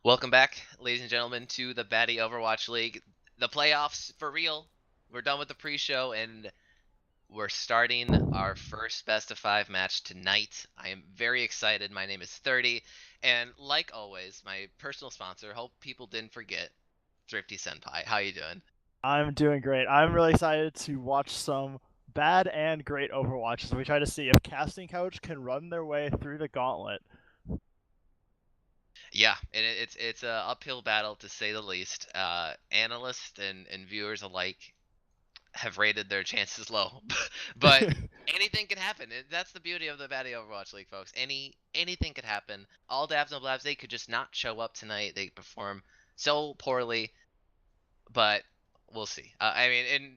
Welcome back, ladies and gentlemen, to the Batty Overwatch League. The playoffs for real. We're done with the pre-show, and we're starting our first best of 5 match tonight. I am very excited. My name is 30, and like always, my personal sponsor. Hope people didn't forget, Thrifty Senpai. How you doing? I'm doing great. I'm really excited to watch some bad and great Overwatch as we try to see if Casting Couch can run their way through the gauntlet. Yeah, and it's a uphill battle to say the least. Analysts and viewers alike have rated their chances low, but anything can happen. That's the beauty of the Batty Overwatch League, folks. Anything could happen. All Dabs no Blabs, they could just not show up tonight. They perform so poorly, but we'll see. I mean,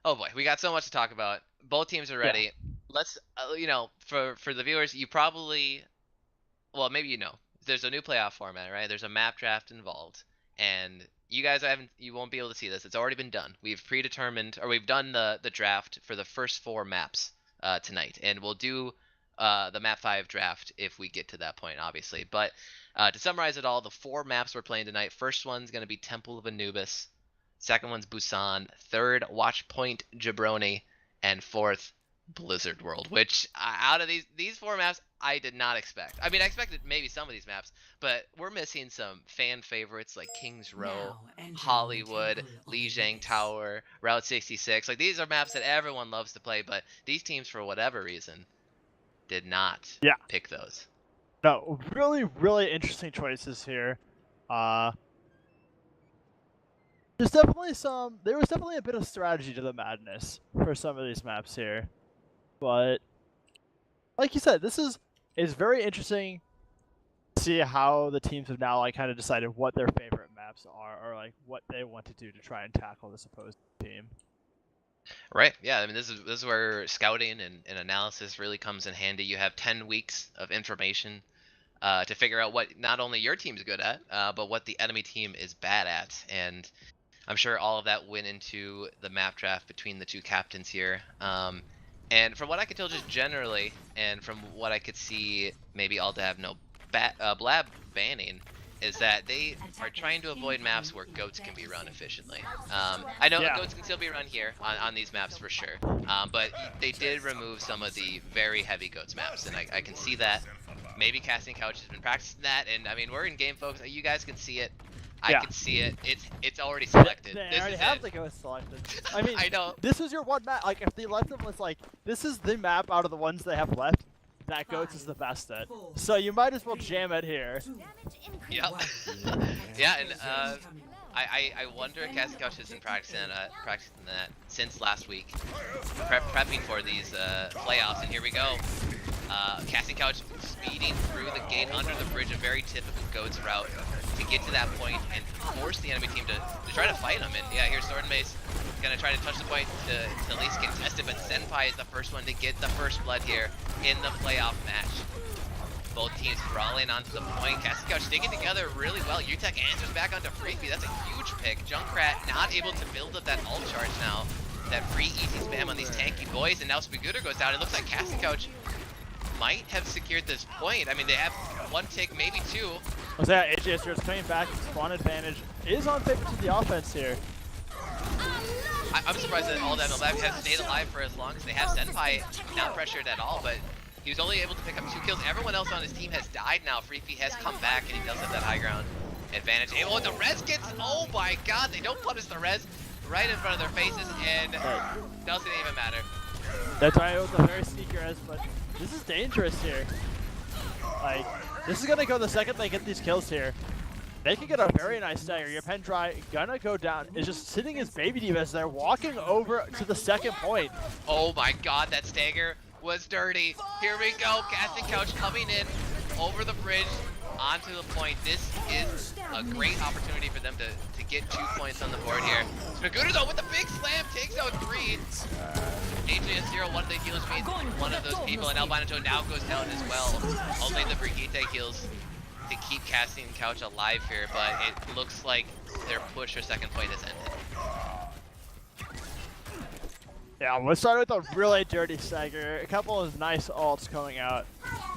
oh boy, we got so much to talk about. Both teams are ready. Yeah. Let's, for the viewers, you probably, well, maybe there's a new playoff format, right? There's a map draft involved, and you won't be able to see this. It's already been done. We've predetermined, or we've done the draft for the first 4 maps tonight, and we'll do the map 5 draft if we get to that point, obviously. But to summarize it all, the 4 maps we're playing tonight. First one's going to be Temple of Anubis. Second one's Busan. Third, Watchpoint Jabroni, and fourth, Blizzard World. Which out of these 4 maps, I did not expect. I mean, I expected maybe some of these maps, but we're missing some fan favorites like Kings Row, Hollywood, Lijiang Tower, Route 66. Like, these are maps that everyone loves to play, but these teams, for whatever reason, did not pick those. No, really, really interesting choices here. There was definitely a bit of strategy to the madness for some of these maps here. But like you said, this is very interesting to see how the teams have now kind of decided what their favorite maps are, or like what they want to do to try and tackle this opposing team. Right. Yeah. I mean, this is where scouting and analysis really comes in handy. You have 10 weeks of information to figure out what not only your team's good at, but what the enemy team is bad at. And I'm sure all of that went into the map draft between the 2 captains here. And from what I could tell just generally, and from what I could see maybe all to have no blab banning, is that they are trying to avoid maps where goats can be run efficiently. I know goats can still be run here on these maps for sure, but they did remove some of the very heavy goats maps, and I can see that. Maybe Casting Couch has been practicing that, and I mean, we're in game, folks. You guys can see it. I can see it. It's already selected. They already have the ghost selected. I mean, I know. This is your one map. Like, if they left them with like, this is the map out of the ones they have left that goats is the best at. So you might as well jam it here. Yeah. Yeah, and I wonder if Casting Couch has been practicing that since last week, prepping for these playoffs. And here we go. Casting Couch speeding through the gate under the bridge, a very typical goats route to get to that point and force the enemy team to try to fight them. And yeah, here's Sword and Mace gonna try to touch the point to at least contest it, but Senpai is the first one to get the first blood here in the playoff match. Both teams crawling onto the point. Casting Couch sticking together really well. Utek answers back onto Freaky. That's a huge pick. Junkrat not able to build up that ult charge now. That free easy spam on these tanky boys, and now Spagooter goes down. It looks like Casting Couch might have secured this point. I mean, they have 1 tick, maybe 2. Well, yeah, AJS is coming back. Spawn advantage is on favor to the offense here. I'm surprised that all that Lab have stayed alive for as long as they have. Senpai not pressured at all, but he was only able to pick up 2 kills. Everyone else on his team has died now. Freaky has come back, and he does have that high ground advantage. And the res gets, oh my god, they don't punish the res right in front of their faces, and doesn't even matter. That's right, it was a very sneaky res, but this is dangerous here. Like, this is gonna go the second they get these kills here. They can get a very nice stagger. Your pen dry gonna go down. Is just sitting his baby diva as they're walking over to the second point. Oh my god, that stagger was dirty. Here we go, Casting Couch coming in over the bridge onto the point. This is a great opportunity for them to get 2 points on the board here. Spagooter though with the big slam takes out 3. AJ0, one of the healers made one of those people, and Albino Joe now goes down as well. Only the Brigitte heals to keep Casting Couch alive here, but it looks like their push for second point has ended. Yeah, we'll start with a really dirty stagger. A couple of nice ults coming out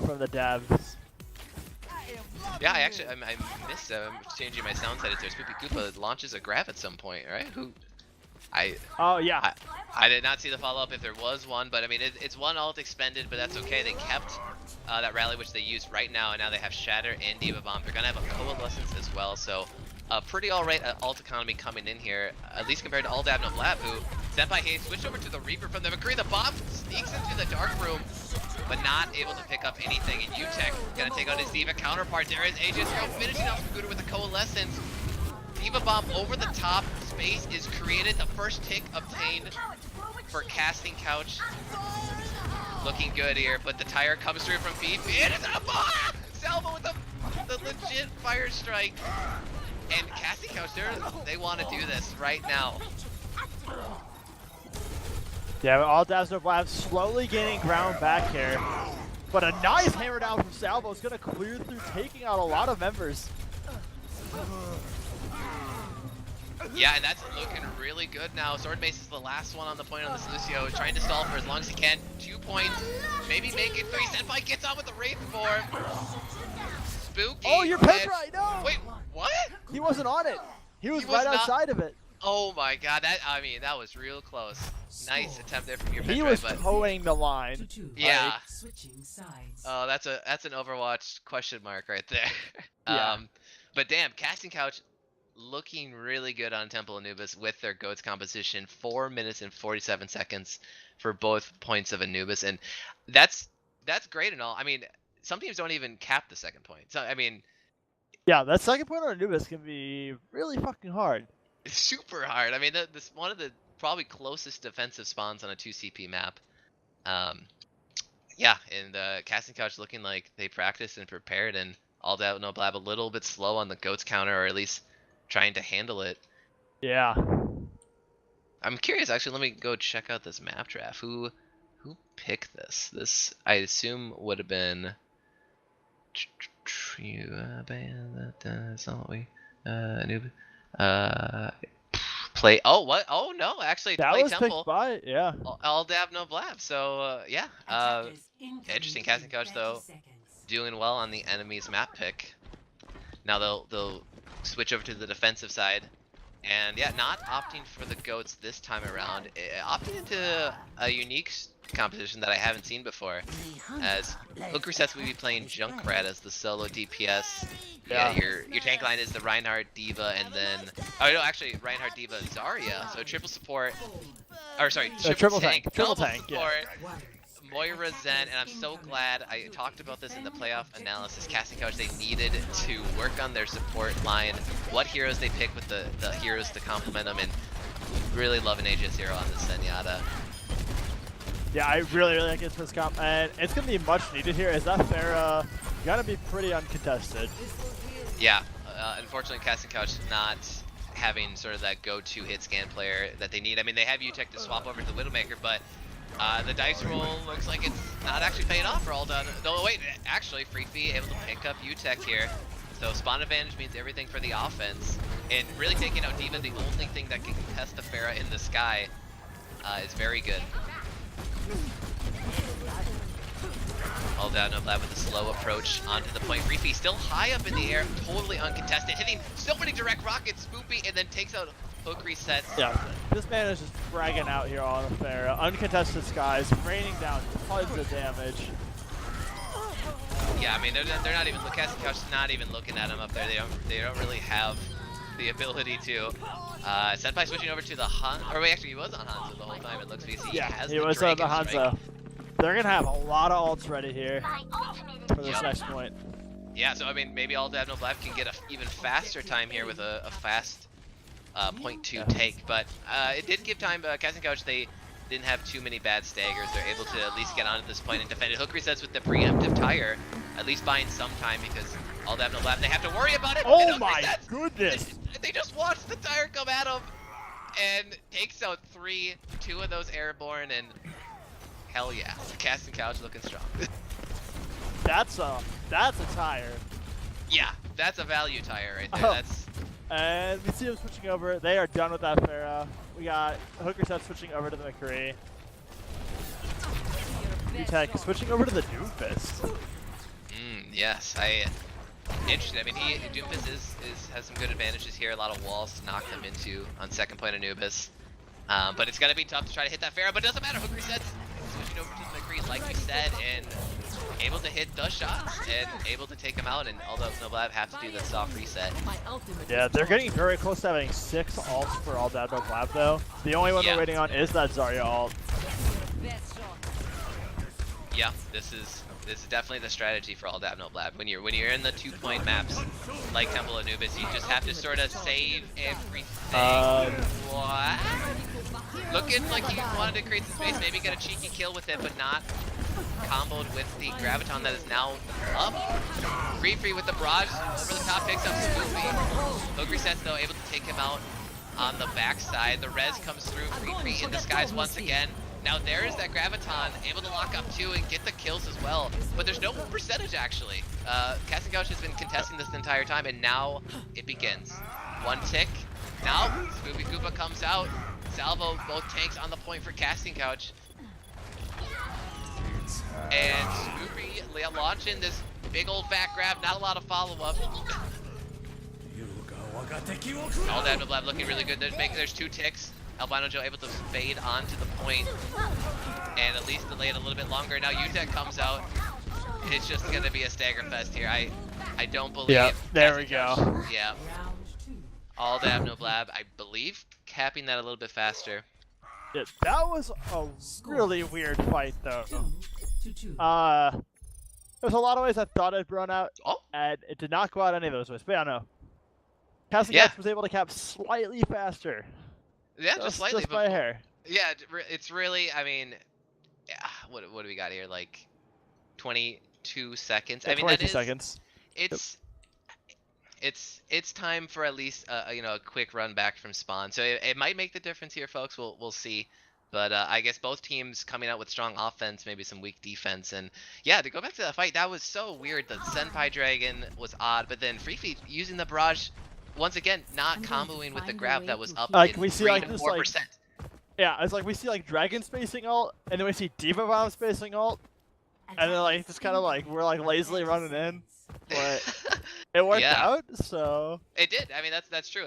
from the devs. Yeah, I missed changing my sound settings there. Spoopy Koopa launches a grab at some point, right? Oh yeah. I did not see the follow-up if there was one, but I mean, it's one ult expended, but that's okay. They kept that rally, which they used right now, and now they have Shatter and Diva Bomb. They're going to have a Coalescence as well, so pretty alright ult economy coming in here, at least compared to Aldab no Blab, who Senpai Hayes switched over to the Reaper from the McCree. The bomb sneaks into the Dark Room, but not able to pick up anything, and Utek going to take on his Diva counterpart. There is AJ Zero finishing off Scooter with a Coalescence. Diva Bomb over the top, space is created, the first tick obtained for Casting Couch. Looking good here, but the tire comes through from BP. It is a bomb! Salvo with the legit fire strike. And Casting Couch, they want to do this right now. Yeah, all Dazzler Blab slowly gaining ground back here. But a nice hammer down from Salvo is going to clear through, taking out a lot of members. Yeah, and that's looking really good now. Sword Mace is the last one on the point on this Lucio, trying to stall for as long as he can. 2 points, maybe make it 3. Senpai gets on with the Wraith Form. Spooky. Oh, you're Petra, no! Wait, what? He wasn't on it. He was was right not... outside of it. Oh my god, that was real close. Nice attempt there from your He Petra, was but towing the line. yeah. Switching sides. Oh, that's an Overwatch question mark right there. Yeah. But damn, Casting Couch looking really good on Temple Anubis with their GOATS composition. 4 minutes and 47 seconds for both points of Anubis, and that's great and all. I mean, some teams don't even cap the second point. So I mean, yeah, that second point on Anubis can be really fucking hard. it's super hard. I mean, this one of the probably closest defensive spawns on a 2 CP map. Yeah, and Casting Couch looking like they practiced and prepared, and All Doubt No Blab a little bit slow on the GOATS counter, or at least trying to handle it. Yeah. I'm curious, actually, let me go check out this map draft. Who picked this? This, I assume, would have been play. Oh, what? Oh no, actually, That Play was Temple. picked by, yeah. All Dab No Blab. So yeah, interesting. Casting Couch though, doing well on the enemy's map pick. Now they'll switch over to the defensive side, and yeah, not opting for the GOATS this time around, opting into a unique composition that I haven't seen before. As Hook Resets, we'll be playing Junkrat as the solo DPS. Yeah, your tank line is the Reinhardt Diva, and then no, actually Reinhardt Diva Zarya. So triple support, or sorry, triple tank, triple double tank, support. Moira Zen, and I'm so glad I talked about this in the playoff analysis. Casting Couch, they needed to work on their support line, what heroes they pick with the heroes to complement them, and really love an AJ0 on this Zenyatta. Yeah, I really like this comp, and it's gonna be much needed here. As that Pharah gotta be pretty uncontested. Yeah, unfortunately, Casting Couch not having sort of that go-to hit scan player that they need. I mean, they have Utek to swap over to the Widowmaker, but the dice roll looks like it's not actually paying off for all done. No, wait, actually, Freefy able to pick up Utek here. So spawn advantage means everything for the offense, and really taking out Diva, the only thing that can contest the Pharah in the sky, is very good. All down, No Blab with a slow approach onto the point. Freefy still high up in the air, totally uncontested, hitting so many direct rockets, Spoopy, and then takes out Hook Resets. Yeah, this man is just fragging out here on the Pharah. Uncontested skies, raining down tons of damage. Yeah, I mean they're not even Casting Couch not even looking at him up there. They don't really have the ability to. Senpai switching over to the Hanzo, or wait, actually he was on Hanzo the whole time. It looks because he was on the Hanzo. They're gonna have a lot of ults ready here for this next point. Yeah, so I mean maybe All Dab No Blab can get an even faster time here with a fast point 2 take, but it did give time. Casting Couch, they didn't have too many bad staggers. They're able to at least get on at this point and defend it. Hook Resets with the preemptive tire, at least buying some time because All Dab No Blab, they have to worry about it. Oh my goodness! They just watched the tire come at them and takes out 2 of those airborne, and hell yeah, Casting Couch looking strong. That's a tire. Yeah, that's a value tire right there. Oh. That's. And we see them switching over. They are done with that Pharah. We got Hook Resets switching over to the McCree. Utek switching over to the Doomfist. Yes, Interesting. I mean, Doomfist has some good advantages here. A lot of walls to knock them into on second point Anubis. But it's gonna be tough to try to hit that Pharah, but it doesn't matter. Hook resets, switching over to the McCree, like you said, and able to hit the shots and able to take him out. And although Noblab have to do the soft reset. Yeah, they're getting very close to having 6 ults for all that Noblab though. The only one they're waiting on is that Zarya ult. Yeah, this is definitely the strategy for all Dab Noblab. When you're in the 2-point maps like Temple Anubis, you just have to sort of save everything. What? Looking like he wanted to create some space, maybe get a cheeky kill with it, but not comboed with the Graviton that is now up. Free with the barrage over the top, picks up Spoopy. Hook resets though, able to take him out on the backside. The res comes through, Free in disguise once again. Now there is that Graviton, able to lock up too and get the kills as well. But there's no percentage actually. Casting Couch has been contesting this the entire time, and now it begins. One tick. Now Scooby Koopa comes out. Salvo both tanks on the point for Casting Couch. And Scooby launching this big old fat grab, not a lot of follow-up. All that Noblab looking really good. There's 2 ticks. Albino Joe able to fade onto the point and at least delay it a little bit longer. Now Utek comes out. It's just gonna be a stagger fest here. I don't believe. Yeah, there we go. Yeah. All Dab Noblab, I believe, capping that a little bit faster. Yeah, that was a really weird fight though. There's a lot of ways I thought it'd run out, and it did not go out any of those ways. But yeah, no. Casting Couch was able to cap slightly faster. Yeah, just slightly. Just by a hair. Yeah, it's really, I mean, yeah, what do we got here? Like 22 seconds. Yeah, I mean, 22 seconds. It's time for at least a quick run back from spawn. So it might make the difference here, folks. We'll see. But I guess both teams coming out with strong offense, maybe some weak defense. And yeah, to go back to that fight, that was so weird. The Senpai Dragon was odd, but then Free using the barrage. Once again, not comboing with the grab that was up in we see 3 like to this 4%. Yeah, it's like we see like Dragon spacing ult, and then we see Diva Bomb spacing ult, and then like just kind of like we're like lazily running in, but it worked out. So it did. I mean, that's true.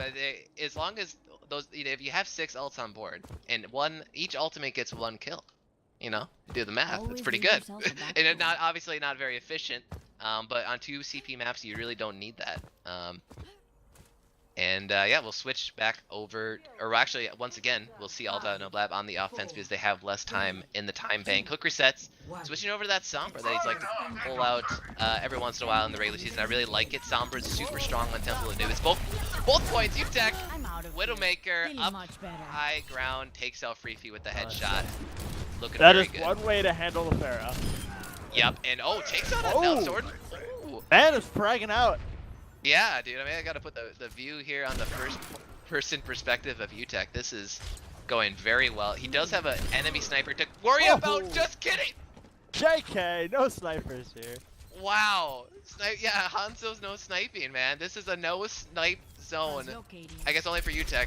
As long as those, if you have 6 ults on board and each ultimate gets 1 kill, do the math. It's pretty good. And it's obviously not very efficient, but on 2 CP maps you really don't need that. And yeah, we'll switch back over, or actually, once again, we'll see Alda and Noblab on the offense because they have less time in the time bank. Hook resets, switching over to that Sombra that he's like to pull out every once in a while in the regular season. I really like it. Sombra's super strong on Temple and Anubis. Both points, Utek, Widowmaker, up high ground, takes out Freefy with the headshot. Looking very good. That is one way to handle the Pharah. Yep, and takes out that sword. Man is fragging out. Yeah, dude, I mean, I gotta put the view here on the first person perspective of Utek. This is going very well. He does have an enemy sniper to worry about, just kidding! JK, no snipers here. Wow. Yeah, Hanzo's no sniping, man. This is a no snipe zone. I guess only for Utek,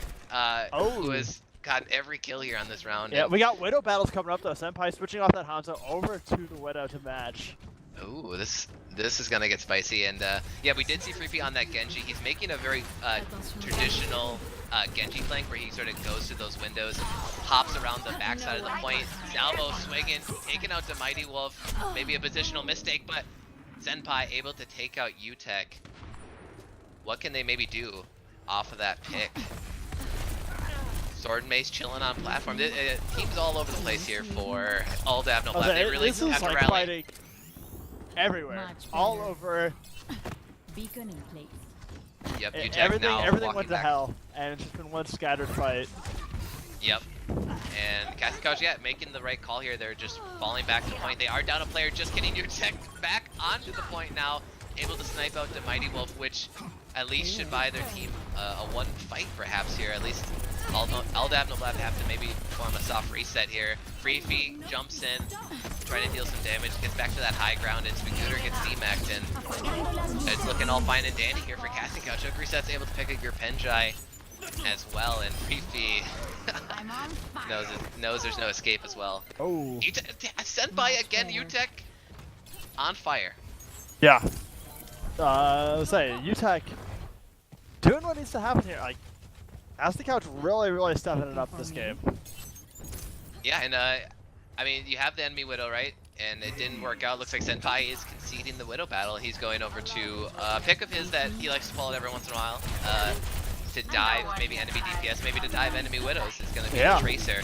who has gotten every kill here on this round. Yeah, we got Widow battles coming up though. Senpai switching off that Hanzo over to the Widow to match. Ooh, this is gonna get spicy, and yeah, we did see Freefy on that Genji. He's making a very traditional Genji flank where he sort of goes to those windows, hops around the backside of the point. Salvo swinging, taking out the Mighty Wolf. Maybe a positional mistake, but Senpai able to take out Utek. What can they maybe do off of that pick? Sword and Mace chilling on platform. Teams all over the place here for all Dab Noblab. They really have to rally. Fighting everywhere, all over. Beacon in place. Yep, everything went to hell, and it's just been one scattered fight. Yep. And Casting Couch, yeah, making the right call here. They're just falling back to the point. They are down a player, just kidding. Utek back onto the point now, able to snipe out the Mighty Wolf, which at least should buy their team a 1 fight perhaps here. At least Aldab Noblab have to maybe form a soft reset here. Freefy jumps in, trying to deal some damage, gets back to that high ground, and Spagooter gets DMAC'd, and it's looking all fine and dandy here for Casting Couch. Hook reset's able to pick up your Penjai as well, and Freefy knows there's no escape as well. Sent by again, Utek on fire. Yeah. say UTech doing what needs to happen here. Like, Casting Couch really stepping it up this game. Yeah, and I mean, you have the enemy Widow, right? And it didn't work out. Looks like Senpai is conceding the Widow battle. He's going over to a pick of his that he likes to pull out every once in a while. To dive maybe enemy DPS, maybe to dive enemy Widows is going to be the Tracer.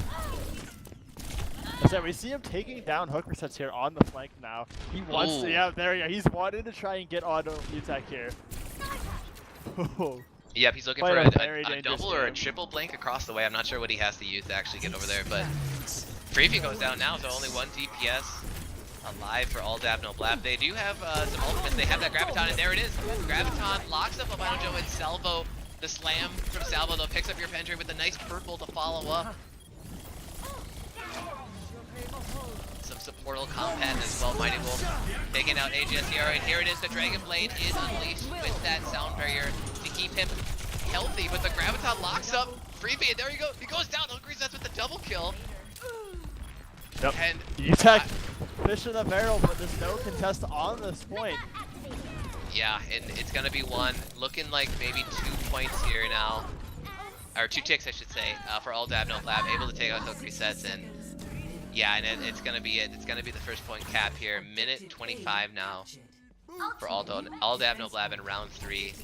So we see him taking down hook resets here on the flank now. He wants to, yeah, there you go. He's wanting to try and get on UTech here. Yep, he's looking for a double or a triple blank across the way. I'm not sure what he has to use to actually get over there, but Freefy goes down now, so only one DPS alive for all dab, no blab. They do have some ultimates. They have that Graviton, and there it is. Graviton locks up Albino Joe and Salvo. The slam from Salvo, though, picks up your Pendry with a nice purple to follow up. Some supportal combat as well. Mighty Wolf taking out AGSCR, and here it is. The Dragon Blade is unleashed with that sound barrier to keep him healthy, but the Graviton locks up Freefy, and there you go. He goes down. Hungry Sets with the double kill. Yep. And UTech fish in the barrel, but there's no contest on this point. Yeah, and it's gonna be one. Looking like maybe 2 points here now, or 2 ticks, I should say, for all dab, no blab. Able to take out hook resets, and yeah, and it's gonna be it. It's gonna be the first point cap here. Minute 25 now for all dab, no blab in round 3.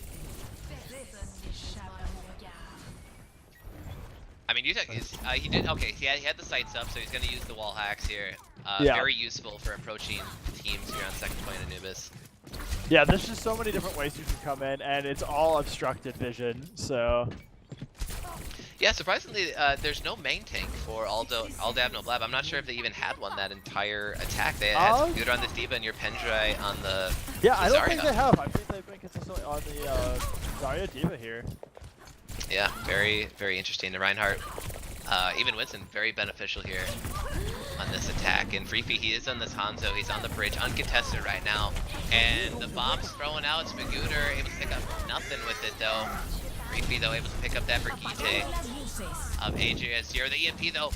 I mean, UTech is, he had the sights up, so he's going to use the wall hacks here. Very useful for approaching teams here on second point Anubis. Yeah, there's just so many different ways you can come in, and it's all obstructed vision, so... Yeah, surprisingly, there's no main tank for all dab, no blab. I'm not sure if they even had one that entire attack. They had Scooter on this D.Va and your Pendry on the I don't Zarya. think they have. I think they've been consistently on the Zarya D.Va here. Yeah, very interesting. The Reinhardt, even Winston, very beneficial here on this attack. And Freefy, he is on this Hanzo. He's on the bridge, uncontested right now. And the bomb's thrown out. Spagooter able to pick up nothing with it though. Freefy though able to pick up that for Gite of AJS0. The EMP though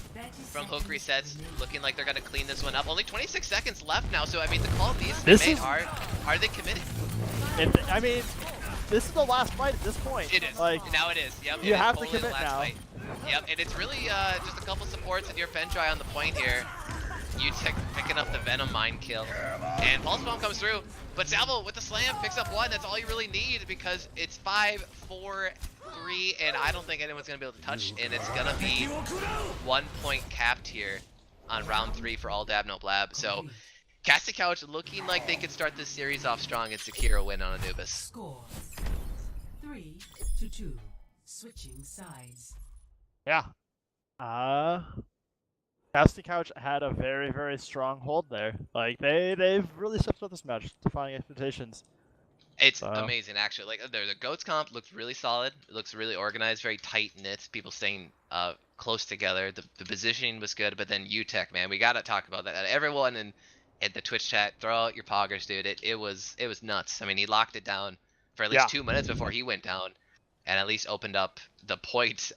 from hook resets, looking like they're gonna clean this one up. Only 26 seconds left now, so I mean the call needs to be made. Are they committed? I mean, this is the last fight at this point. It is. Like, now it is. Yep. You have to commit now. Fight. Yep. And it's really just a couple supports and your Pendry on the point here. UTech picking up the Venom Mine kill. And Pulse Bomb comes through. But Salvo with the slam picks up one. That's all you really need because it's 5, 4, 3, and I don't think anyone's going to be able to touch. And it's going to be 1 point capped here on round 3 for all dab, no blab. So Casting Couch looking like they could start this series off strong and secure a win on Anubis. Score 3-2. Switching sides. Yeah. Casting Couch had a very strong hold there. Like they've really stepped up this match, defying expectations. It's amazing actually. Like the Goats comp looks really solid. It looks really organized, very tight knit. People staying close together. The positioning was good, but then UTech, man, we gotta talk about that. Everyone in the Twitch chat, throw out your poggers, dude. It was nuts. I mean, he locked it down for at least 2 minutes before he went down, and at least opened up the point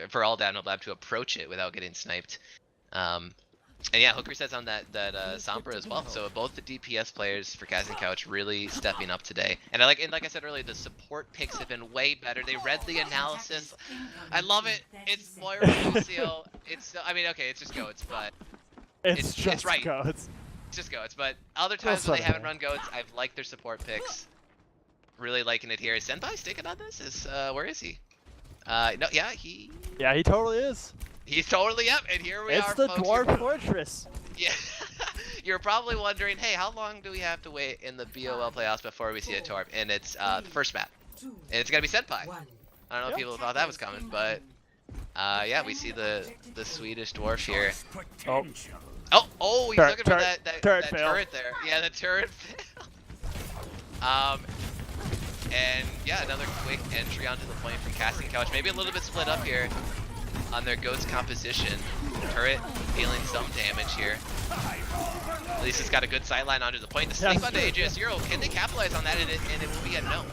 for all dab, no blab to approach it without getting sniped. And yeah, hook resets on that Sombra as well. So both the DPS players for Casting Couch really stepping up today. And like I said earlier, the support picks have been way better. They read the analysis. I love it. It's Moira Lucio. It's okay, it's just Goats, but it's right. Goats. It's just Goats. But other times when they haven't run Goats, I've liked their support picks. Really liking it here. Is Senpai sticking on this? Where is he? No, yeah, he totally is. He's totally up, and here we are, It's the folks. Dwarf Fortress. Yeah, you're probably wondering, hey, how long do we have to wait in the BOL playoffs before we see a Torp? And it's the first map, and it's gonna be Senpai. I don't know if people thought that was coming, but yeah, we see the Swedish Dwarf here. Oh, he's looking for that turret there. Yeah, the turret fail. And yeah, another quick entry onto the point from Casting Couch. Maybe a little bit split up here on their Goats composition. Turret dealing some damage here. At least it's got a good sideline onto the point. The sneak onto AJS0, can they capitalize on that? And it will be a no.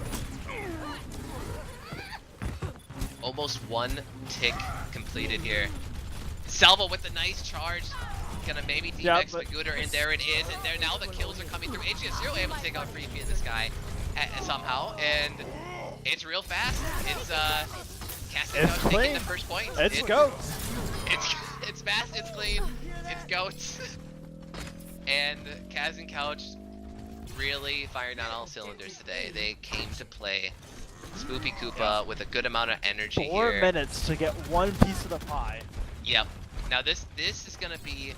Almost 1 tick completed here. Salvo with the nice charge. Gonna maybe DMX Magooter, and there it is. And there now the kills are coming through. AGS0 able to take out Freefy in this guy. somehow, and it's real fast. It's Casting It's Couch taking clean. the first point. It's goats. It's fast, it's clean, it's goats. And Kaz and Couch really firing on all cylinders today. They came to play Spoopy Koopa with a good amount of energy 4 here. minutes to get one piece of the pie. Yep. Now this is gonna be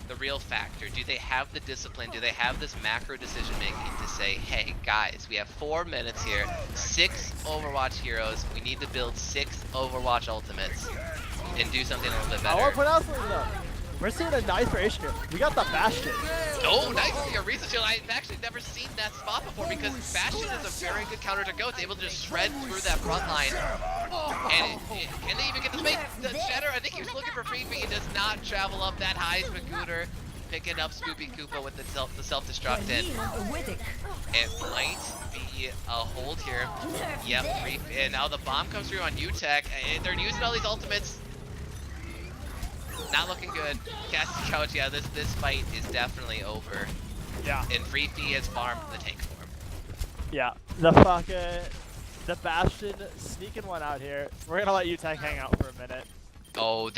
the real factor. Do they have the discipline? Do they have this macro decision making to say, hey guys, we have 4 minutes here, 6 Overwatch heroes, we need to build 6 Overwatch ultimates and do something a little bit I want to better. point out something though. We're seeing a nice variation here. We got the Bastion. Oh, nice! Your Reason Shield. I've actually never seen that spot before because Bastion is a very good counter to go. It's able to just shred through that front line. And can they even get the space? The Shatter, I think he was looking for free, but he does not travel up that high. Spagooter picking up Spoopy Koopa with the self-destruct in. It might be a hold here. Yep, and now the bomb comes through on UTech. They're using all these ultimates. Not looking good. Casting Couch, yeah, this fight is definitely over. Yeah. And Freefy has farmed the tank form. Yeah. The Bastion sneaking one out here. We're gonna let UTech hang out for a minute. Oh,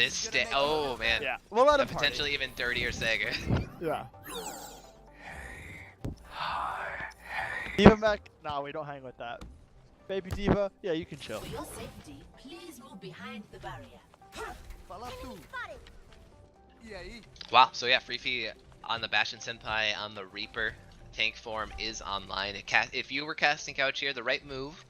oh man. Yeah. We'll let A him potentially even dirtier Sega. Yeah. Diva mech? Nah, we don't hang with that. Baby Diva? Yeah, you can chill. For your safety, please move behind the barrier. Wow, so yeah, Freefy on the Bastion Senpai on the Reaper tank form is online. If you were casting Couch here, the right move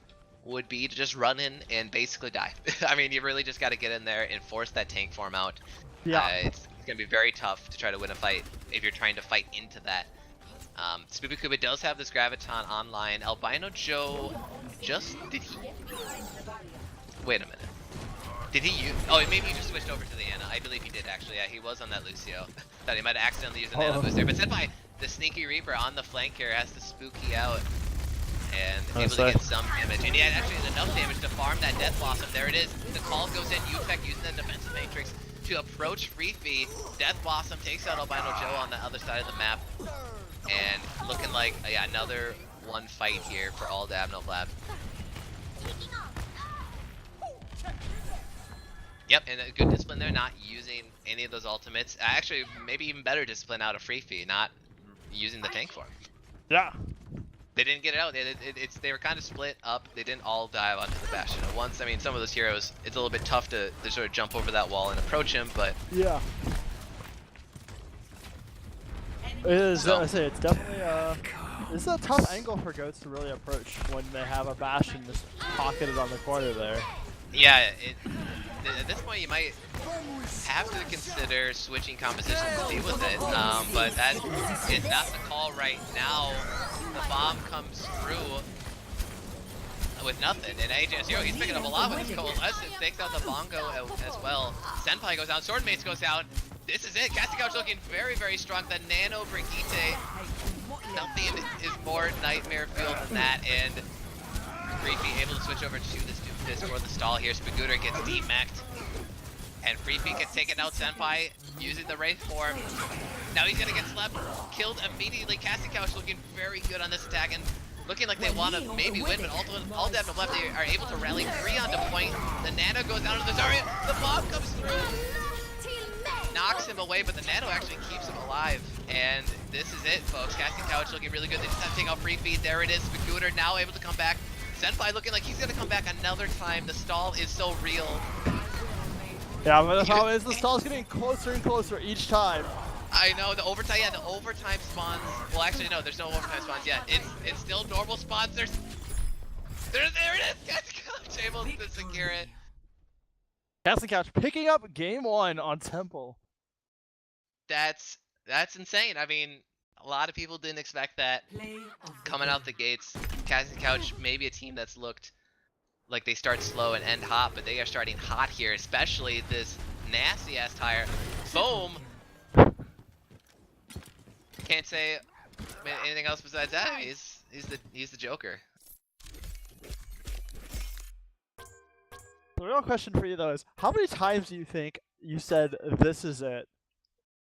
would be to just run in and basically die. I mean, you really just got to get in there and force that tank form out. Yeah. It's going to be very tough to try to win a fight if you're trying to fight into that. Spoopy Koopa does have this Graviton online. Albino Joe did he? Wait a minute. Did he use? Oh, maybe he just switched over to the Ana. I believe he did actually. Yeah, he was on that Lucio. Thought he might have accidentally used an Ana boost there. But Senpai, the sneaky Reaper on the flank here, has to spooky out and able to get some damage. And yeah, actually enough damage to farm that Death Blossom. There it is. The call goes in. UTech using that defensive matrix to approach Freefy. Death Blossom takes out Albino Joe on the other side of the map. And looking like, yeah, another one fight here for all Dabno Lab. Yep, and a good discipline there, not using any of those ultimates. Actually, maybe even better discipline out of Freefy, not using the tank form. Yeah. They didn't get it out. They were kind of split up. They didn't all dive onto the Bastion at once. I mean, some of those heroes, it's a little bit tough to sort of jump over that wall and approach him, but Yeah. It is, I say, it's definitely, this is a tough angle for goats to really approach when they have a Bastion just pocketed on the corner there. yeah, at this point you might have to consider switching compositions to deal with it, but that is not the call right now. The bomb comes through with nothing, and AJ0, he's picking up a lot with his coalescence, takes out the bongo as well. Senpai goes down, Swordmates goes down. This is it. Casting Couch looking very, very strong. The Nano Brigitte, nothing is more nightmare fuel than that, and Freefy able to switch over to this Doomfist for the stall here. Spagooter gets demeched, and Freefy gets taken out. Senpai using the Wraith form. Now he's gonna get slapped, killed immediately. Casting Couch looking very good on this attack, and looking like they want to maybe win, but all Dabno left, they are able to rally 3 onto point. The Nano goes down to the Zarya. The bomb comes through, knocks him away, but the Nano actually keeps him alive. And this is it, folks. Casting Couch looking really good. They just have to take out Freefy. There it is. Spagooter now able to come back. Senpai looking like he's gonna come back another time. The stall is so real. Yeah, but the problem is the stall's getting closer and closer each time. I know, the overtime, yeah, the overtime spawns. Well, actually, no, there's no overtime spawns yet. It's still normal spawns. There it is. Casting Couch able to secure it. Casting Couch picking up game 1 on Temple. That's insane. I mean, a lot of people didn't expect that coming out the gates. Casting Couch, maybe a team that's looked like they start slow and end hot, but they are starting hot here, especially this nasty ass tire. Boom. Can't say anything else besides that. I mean, he's the Joker. The real question for you though is, how many times do you think you said this is it?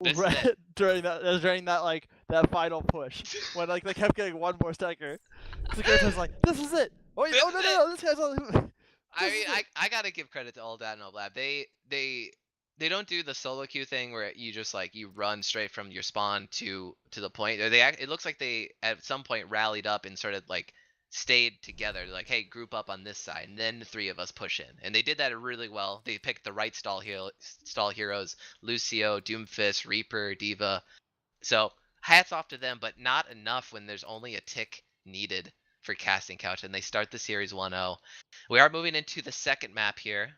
This is it. during that like that final push when like they kept getting one more stacker. The guy was like, "This is it." Oh, wait, This oh no, is no, no, this guy's on. I mean, I gotta give credit to All ADNB Lab. They don't do the solo queue thing where you just like you run straight from your spawn to the point. It looks like they at some point rallied up and sort of like stayed together. They're like, hey, group up on this side, and then the three of us push in. And they did that really well. They picked the right stall heroes: Lucio, Doomfist, Reaper, Diva. So hats off to them, but not enough when there's only a tick needed for Casting Couch, and they start the series 1-0. We are moving into the second map here,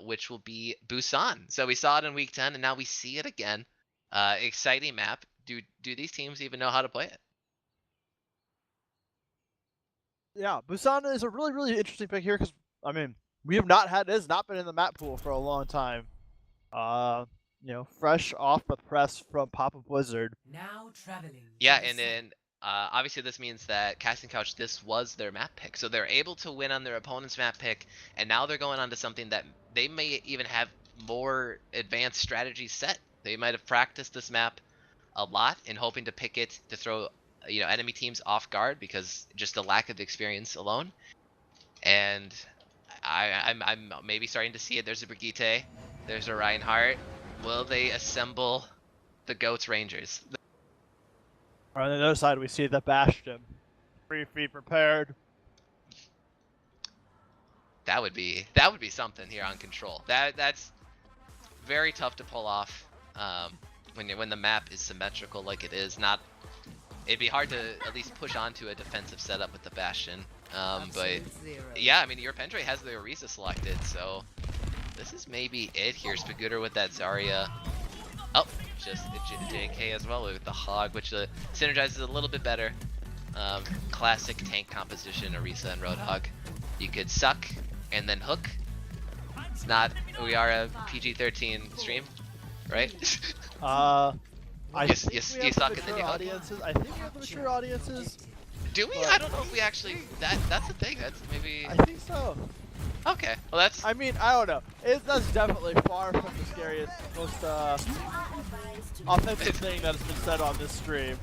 which will be Busan. So we saw it in week 10, and now we see it again. Exciting map. Do these teams even know how to play it? Yeah, Busan is a really, really interesting pick here because I mean we have not had it has not been in the map pool for a long time. You know, fresh off the press from Papa Blizzard. Now traveling. Yeah, and then obviously this means that Casting Couch, this was their map pick, so they're able to win on their opponent's map pick, and now they're going on to something that they may even have more advanced strategies set. They might have practiced this map a lot in hoping to pick it to throw enemy teams off guard because just the lack of experience alone. And I'm maybe starting to see it. There's a Brigitte, there's a Reinhardt. Will they assemble the Goats Rangers? On the other side, we see the Bastion. 3 feet prepared. That would be something here on Control. That's very tough to pull off when the map is symmetrical like it is. It'd be hard to at least push onto a defensive setup with the Bastion. But yeah, I mean your Pendray has the Orisa selected, so this is maybe it here. Spagooter with that Zarya. Oh, just a JK as well with the Hog, which synergizes a little bit better. Classic tank composition, Orisa and Roadhog. You could suck and then hook. It's not. We are a PG-13 stream, right? I think you we have suck the and then mature you hug. audiences. I think we have the mature audiences. Do we? But I don't know if we actually. That's the thing. That's maybe. I think so. Okay. Well, that's. I mean, I don't know. That's definitely far from the scariest, most offensive thing that has been said on this stream.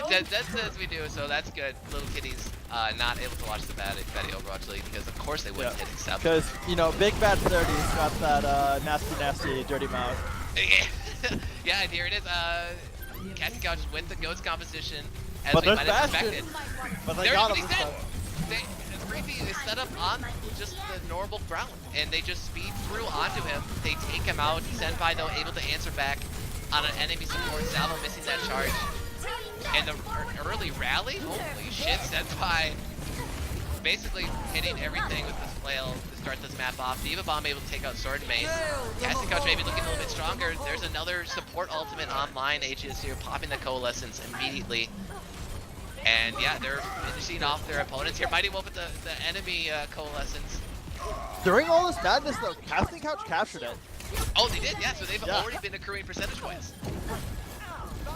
Yeah, that says we do, so that's good. Little kitties not able to watch the Betty Overwatch League because of course they wouldn't hit accept. Because, you know, Big Bad 30's got that nasty dirty mouth. Yeah, and here it is. Casting Couch with the Goats composition as But we there's might have Bastion. expected. But they There's got what him he this said. time. Creepy is set up on just the normal ground, and they just speed through onto him. They take him out. Senpai, though, able to answer back on an enemy support. Salvo missing that charge. And the early rally? Holy shit, Senpai basically hitting everything with this flail to start this map off. Diva Bomb able to take out Sword and Mace. Casting Couch maybe looking a little bit stronger. There's another support ultimate online. Aegis here popping the Coalescence immediately. And yeah, they're finishing off their opponents here. Mighty Wolf with the enemy Coalescence. During all this madness, though, Casting Couch captured it. Oh, they did, yeah. So they've already been accruing percentage points.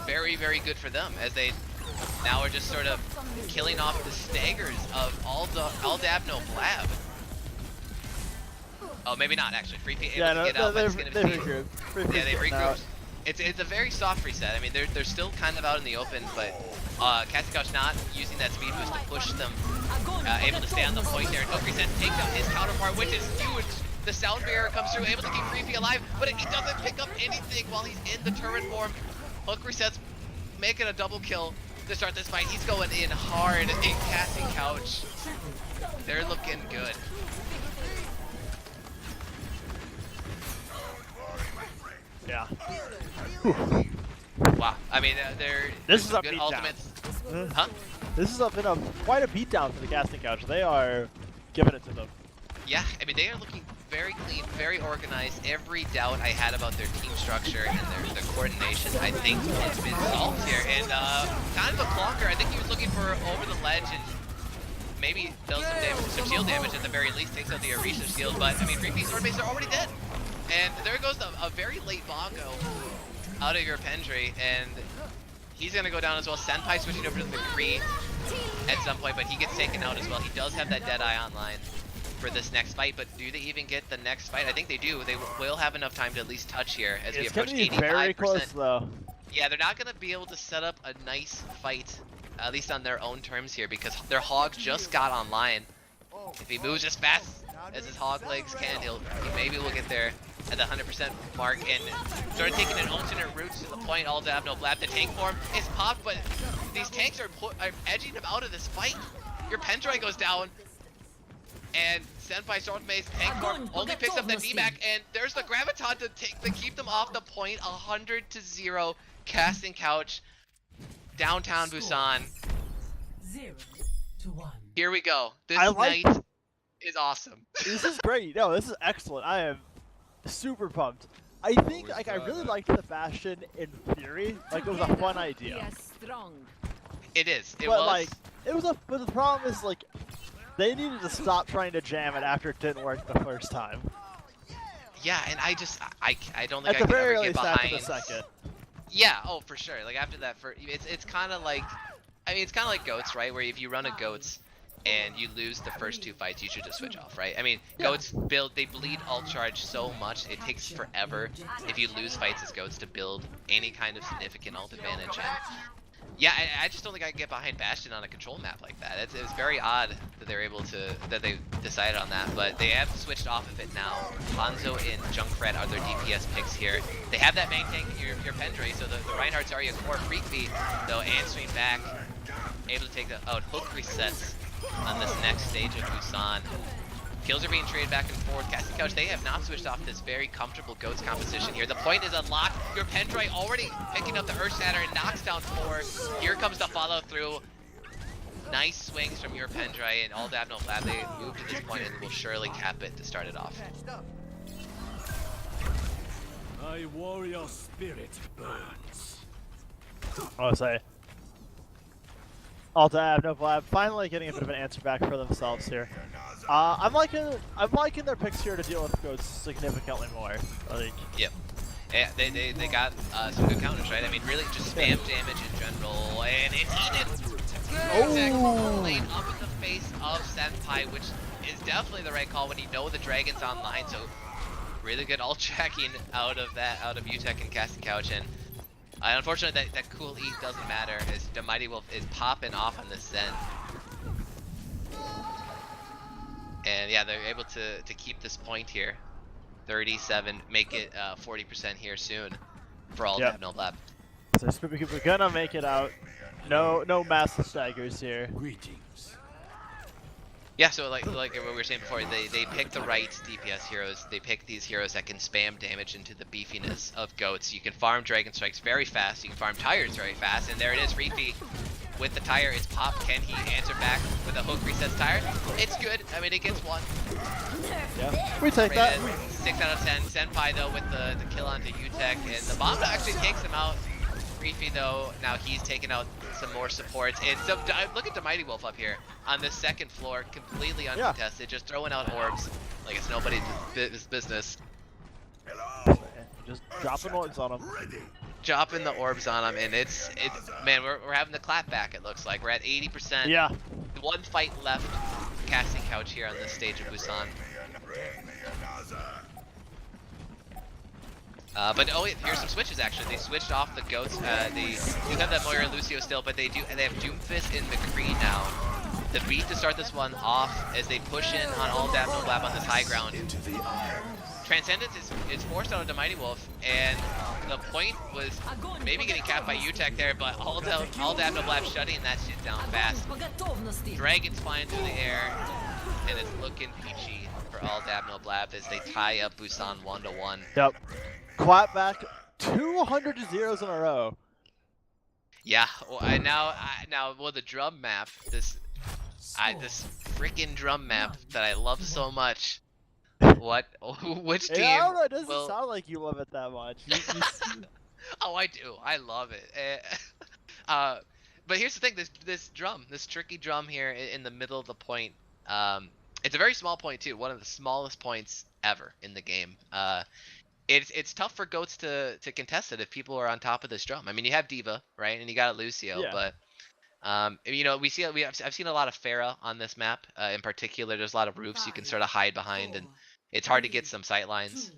Very, very good for them as they now are just sort of killing off the staggers of all Dabno Blab. Oh, maybe not actually. Free P able to get out by the skin of his teeth. Yeah, they've regrouped. It's a very soft reset. I mean, they're still kind of out in the open, but Casting Couch not using that speed boost to push them, able to stay on the point there. And Hook Reset takes out his counterpart, which is huge. The Sound Barrier comes through, able to keep Free P alive, but he doesn't pick up anything while he's in the turret form. Hook Reset's making a double kill to start this fight. He's going in hard in Casting Couch. They're looking good. Yeah. Wow. I mean, This is a good beatdown. ultimates. Huh? This has been quite a beatdown for the Casting Couch. They are giving it to them. Yeah, I mean, they are looking very clean, very organized. Every doubt I had about their team structure and their coordination, I think it's been solved here. And kind of a clunker. I think he was looking for over the ledge and maybe dealt some damage, some shield damage at the very least, takes out the Orisha shield. But I mean, 3 Sword Base are already dead. And there goes a very late bongo out of your Pendray, and he's gonna go down as well. Senpai switching over to the McCree at some point, but he gets taken out as well. He does have that Deadeye online for this next fight, but do they even get the next fight? I think they do. They will have enough time to at least touch here as we It's approach gonna be 85%. very close though. Yeah, they're not gonna be able to set up a nice fight, at least on their own terms here, because their hog just got online. If he moves as fast as his hog legs can, he maybe will get there at the 100% mark and start taking an alternate route to the point. All dab, no blab. The tank form is popped, but these tanks are edging him out of this fight. Your Pendroy goes down, and Senpai Stormmace tank form only picks up the DMAC, and there's the Graviton to keep them off the point. 100-0, casting couch, downtown Busan. 0-1. Here we go. This like night is awesome. This is great. No, this is excellent. I am super pumped. I think like I really liked the Bastion in theory. Like it was a fun idea. It is. It But was. like but the problem is like they needed to stop trying to jam it after it didn't work the first time. Yeah, and I don't think At I the can very ever get least after behind. the second. Yeah. Oh, for sure. Like after that, it's kind of like, I mean, it's kind of like goats, right? Where if you run a goats and you lose the first 2 fights, you should just switch off, right? I mean, goats they bleed alt charge so much, it takes forever if you lose fights as goats to build any kind of significant alt advantage. And yeah, I just don't think I can get behind Bastion on a control map like that. It was very odd that they're able to, that they decided on that, but they have switched off of it now. Hanzo and Junkrat are their DPS picks here. They have that main tank, your Pendray, so the Reinhardt's already a core freak feed, though answering back, able to take the hook resets on this next stage of Busan. Kills are being traded back and forth. Casting Couch, they have not switched off this very comfortable goats composition here. The point is unlocked. Your Pendroy already picking up the Earth Shatter and knocks down 4. Here comes the follow through. Nice swings from your Pendroy, and all dab no blab. They move to this point and will surely cap it to start it off. My warrior spirit burns. I would say. All dab, no blab. Finally getting a bit of an answer back for themselves here. I'm liking their picks here to deal with goats significantly more. Like, yep. Yeah, they got some good counters, right? I mean, really just spam damage in general, and it's heated. Oh! Laid up in the face of Senpai, which is definitely the right call when you know the dragon's online. So really good ult tracking out of UTech and Casting Couch, and unfortunately that cool E doesn't matter as the Mighty Wolf is popping off on this Zen. And yeah, they're able to keep this point here. 37, make it 40% here soon for all dab no blab. So we're gonna make it out. No massive staggers here. Greetings. Yeah, so like what we were saying before, they pick the right DPS heroes. They pick these heroes that can spam damage into the beefiness of goats. You can farm Dragon Strikes very fast. You can farm Tires very fast, and there it is, Reefy. With the tire, it's popped. Can he answer back with a hook resets tire? It's good. I mean, it gets 1. Yeah, we take that. 6 out of 10. Senpai though with the kill onto UTech, and the bomb actually takes him out. Reefy though, now he's taking out some more supports, and so look at the Mighty Wolf up here on the 2nd floor, completely uncontested, just throwing out orbs like it's nobody's business. Just dropping orbs on him. Dropping the orbs on him, and it's man, we're having the clap back. It looks like we're at 80%. Yeah. 1 fight left. Casting Couch here on this stage of Busan. But oh, here's some switches actually. They switched off the goats. They do have that Moira Lucio still, but they have Doomfist and McCree now. The beat to start this one off as they push in on all dab no blab on this high ground. Transcendence is forced out of the Mighty Wolf, and the point was maybe getting capped by UTech there, but all dab no blab shutting that shit down fast. Dragon's flying through the air, and it's looking peachy for all dab no blab as they tie up Busan 1-1. Yep. Clap back 200 zeros in a row. Yeah, well, now the drum map, this freaking drum map that I love so much. Which team? Yeah, I don't know, it doesn't will... sound like you love it that much. Oh, I do. I love it. But here's the thing: this tricky drum here in the middle of the point. It's a very small point too. One of the smallest points ever in the game. It's tough for goats to contest it if people are on top of this drum. I mean, you have Diva, right, and you got Lucio, but you know, I've seen a lot of Pharah on this map. In particular, there's a lot of roofs you can sort of hide behind, and it's hard to get some sight lines.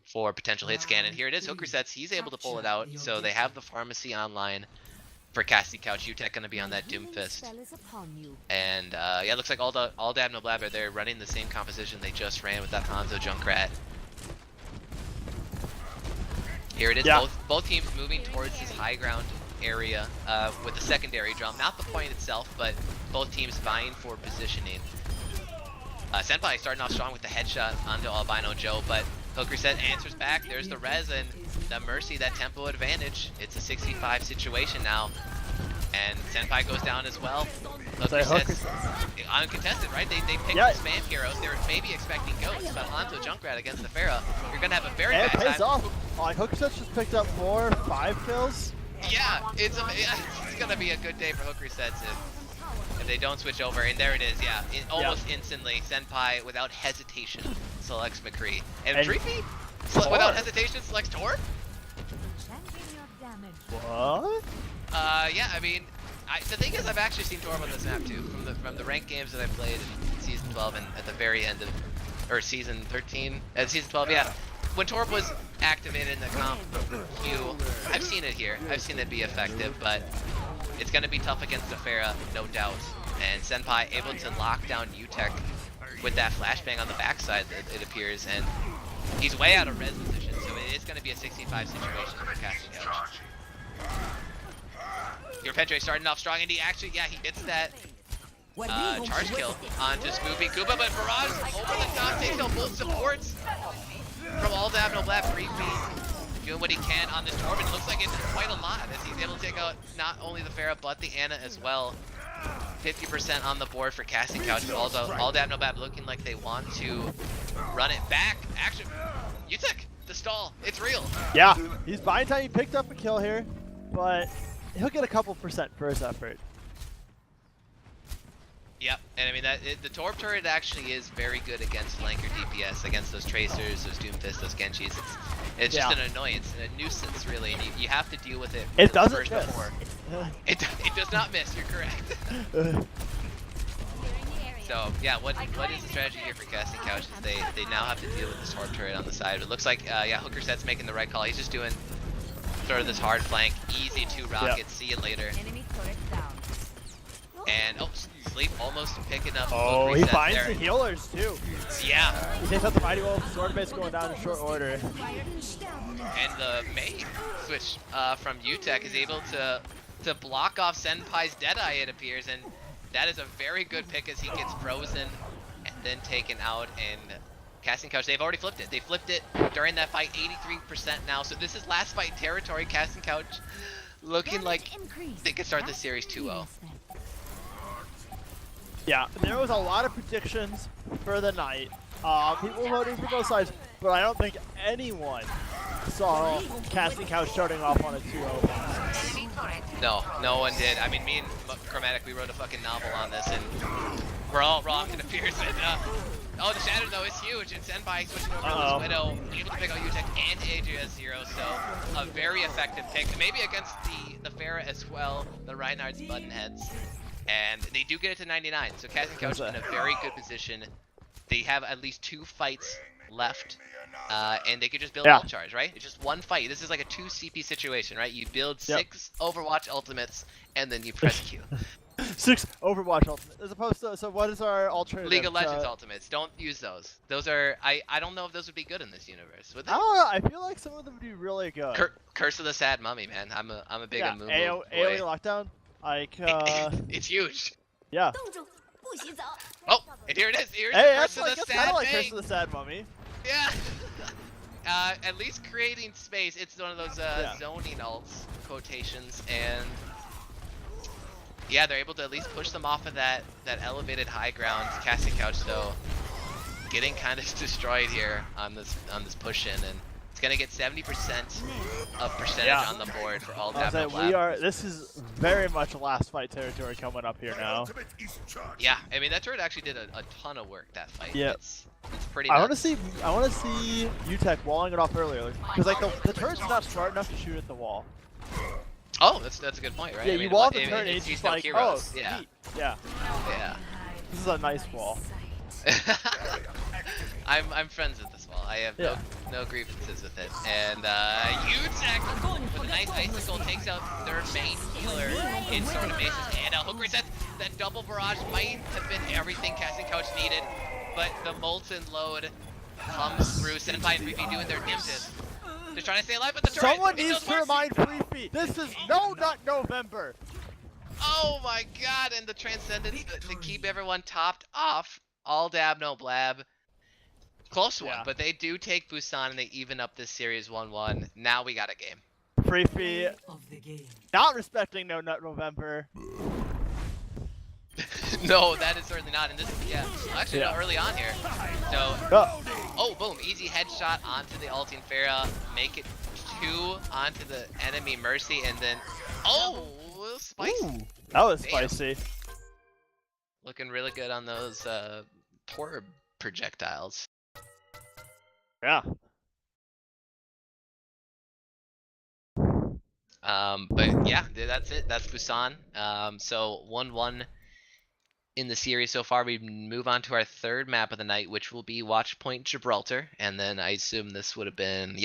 for potential hit scan. And here it is, Hooker Sets, he's able to pull it out. So they have the pharmacy online for Cassie Couch. UTech going to be on that Doomfist. And yeah, it looks like all Dab No Blab are there running the same composition they just ran with that Hanzo Junkrat. Here it is, both teams moving towards this high ground area with the secondary drum. Not the point itself, but both teams vying for positioning. Senpai starting off strong with the headshot onto Albino Joe, but Hooker Set answers back. There's the res and the Mercy, that tempo advantage. It's a 65 situation now. And Senpai goes down as well. Hooker Set's uncontested, right? They picked the spam heroes. They were maybe expecting Ghost, but Hanzo Junkrat against the Pharah, you're going to have a very bad time. It pays off. Like, Hooker Set's just picked up 5 kills. Yeah, it's going to be a good day for Hooker Sets if they don't switch over. And there it is, yeah. Almost instantly, Senpai, without hesitation, selects McCree. And Treepy, without hesitation, selects Torb? What? Yeah, I mean, the thing is, I've actually seen Torb on this map too, from the ranked games that I played in Season 12 and at the very end of, or Season 13, Season 12, yeah. When Torb was activated in the comp queue, I've seen it here. I've seen it be effective, but it's going to be tough against the Pharah, no doubt. And Senpai able to lock down UTech with that flashbang on the backside, it appears, and he's way out of res position, so it is going to be a 65 situation for Cassie Couch. Your Pedre starting off strong, and he actually, yeah, he gets that charge kill onto Spoopy Koopa, but Barrage over the top takes out both supports from all Dab No Blab. Creepy doing what he can on this Torb. It looks like it's quite a lot as he's able to take out not only the Pharah but the Ana as well. 50% on the board for Cassie Couch, but also all Dab No Blab looking like they want to run it back. Actually, UTech, the stall, it's real. Yeah, he's buying time. He picked up a kill here, but he'll get a couple % for his effort. Yep, and I mean the Torb turret actually is very good against flanker DPS, against those Tracers, those Doomfist, those Genjis. It's just an annoyance, a nuisance really, and you have to deal with it. It doesn't miss. Before. It does not miss. You're correct. So yeah, what is the strategy here for Cassie Couch? Is they now have to deal with this Torb turret on the side. It looks like yeah, Hooker Set's making the right call. He's just doing sort of this hard flank, easy 2 rockets. See you later. And oh, Sleep almost picking up. Oh, he finds there. The healers too. Yeah. He takes out the Mighty Wolf. Sword base going down in short order. And the main switch from UTech is able to block off Senpai's Deadeye, it appears, and that is a very good pick as he gets frozen and then taken out. And Casting Couch, they've already flipped it. They flipped it during that fight, 83% now. So this is last fight territory. Casting Couch looking like they could start this series 2-0. Yeah, there was a lot of predictions for the night. People voting for both sides, but I don't think anyone saw Casting Couch starting off on a 2-0. No, no one did. I mean, me and Chromatic, we wrote a fucking novel on this, and we're all wrong, it appears. And, oh, the Shadow, though, is huge, and Senpai switching over to this Widow, able to pick out UTech and AJ0, so a very effective pick. Maybe against the Pharah as well, the Reinhardt's Buttonheads. And they do get it to 99, so Casting Couch in a very good position. They have at least 2 fights left, and they could just build ult charge, right? It's just 1 fight. This is like a 2 CP situation, right? You build 6 Overwatch ultimates, and then you press Q. 6 Overwatch ultimates, as opposed to, so what is our alternative? League of Legends ultimates. Don't use those. Those are, I don't know if those would be good in this universe, would they? I don't know, I feel like some of them would be really good. Curse of the Sad Mummy, man. I'm a big Amumu boy. AoE lockdown. Like, it's huge. Yeah. Oh, and here it is. Here's Curse of the Sad kind of like Thing. Curse of the Sad Mummy. Yeah. At least creating space. It's one of those zoning ults quotations, and yeah, they're able to at least push them off of that elevated high ground. Casting Couch though, getting kind of destroyed here on this push in, and it's gonna get 70% of percentage on the board for all Dab No Blab. This is very much last fight territory coming up here now. Yeah, I mean that turret actually did a ton of work that fight. Yeah, it's pretty. I want to see UTech walling it off earlier because like the turret's not smart enough to shoot at the wall. Oh, that's a good point, right? Yeah, I mean, you wall the turret and it's just like, oh, yeah. Yeah. Yeah. This is a nice wall. I'm friends with this wall. I have no grievances with it. And Utek with a nice icicle takes out their main healer in sort of Mace's and hook resets. That double barrage might have been everything Casting Couch needed, but the molten load comes through. Senpai and Fifi doing their damnedest. They're trying to stay alive, but the turret, Someone needs to remind Fifi, this is not November. Oh my god, and the Transcendence to keep everyone topped off. All dab, no blab. Close one, but they do take Busan and they even up this series 1-1. Now we got a game. Fifi not respecting November. No, that is certainly not. And this is, actually no, early on here. So, oh, boom, easy headshot onto the Altian Pharah. Make it 2 onto the enemy Mercy, and then, oh, a little spicy. Ooh, that was spicy. Looking really good on those torb projectiles. Yeah. But yeah, that's it. That's Busan. So 1-1 in the series so far. We move on to our third map of the night, which will be Watchpoint Gibraltar, and then I assume this would have been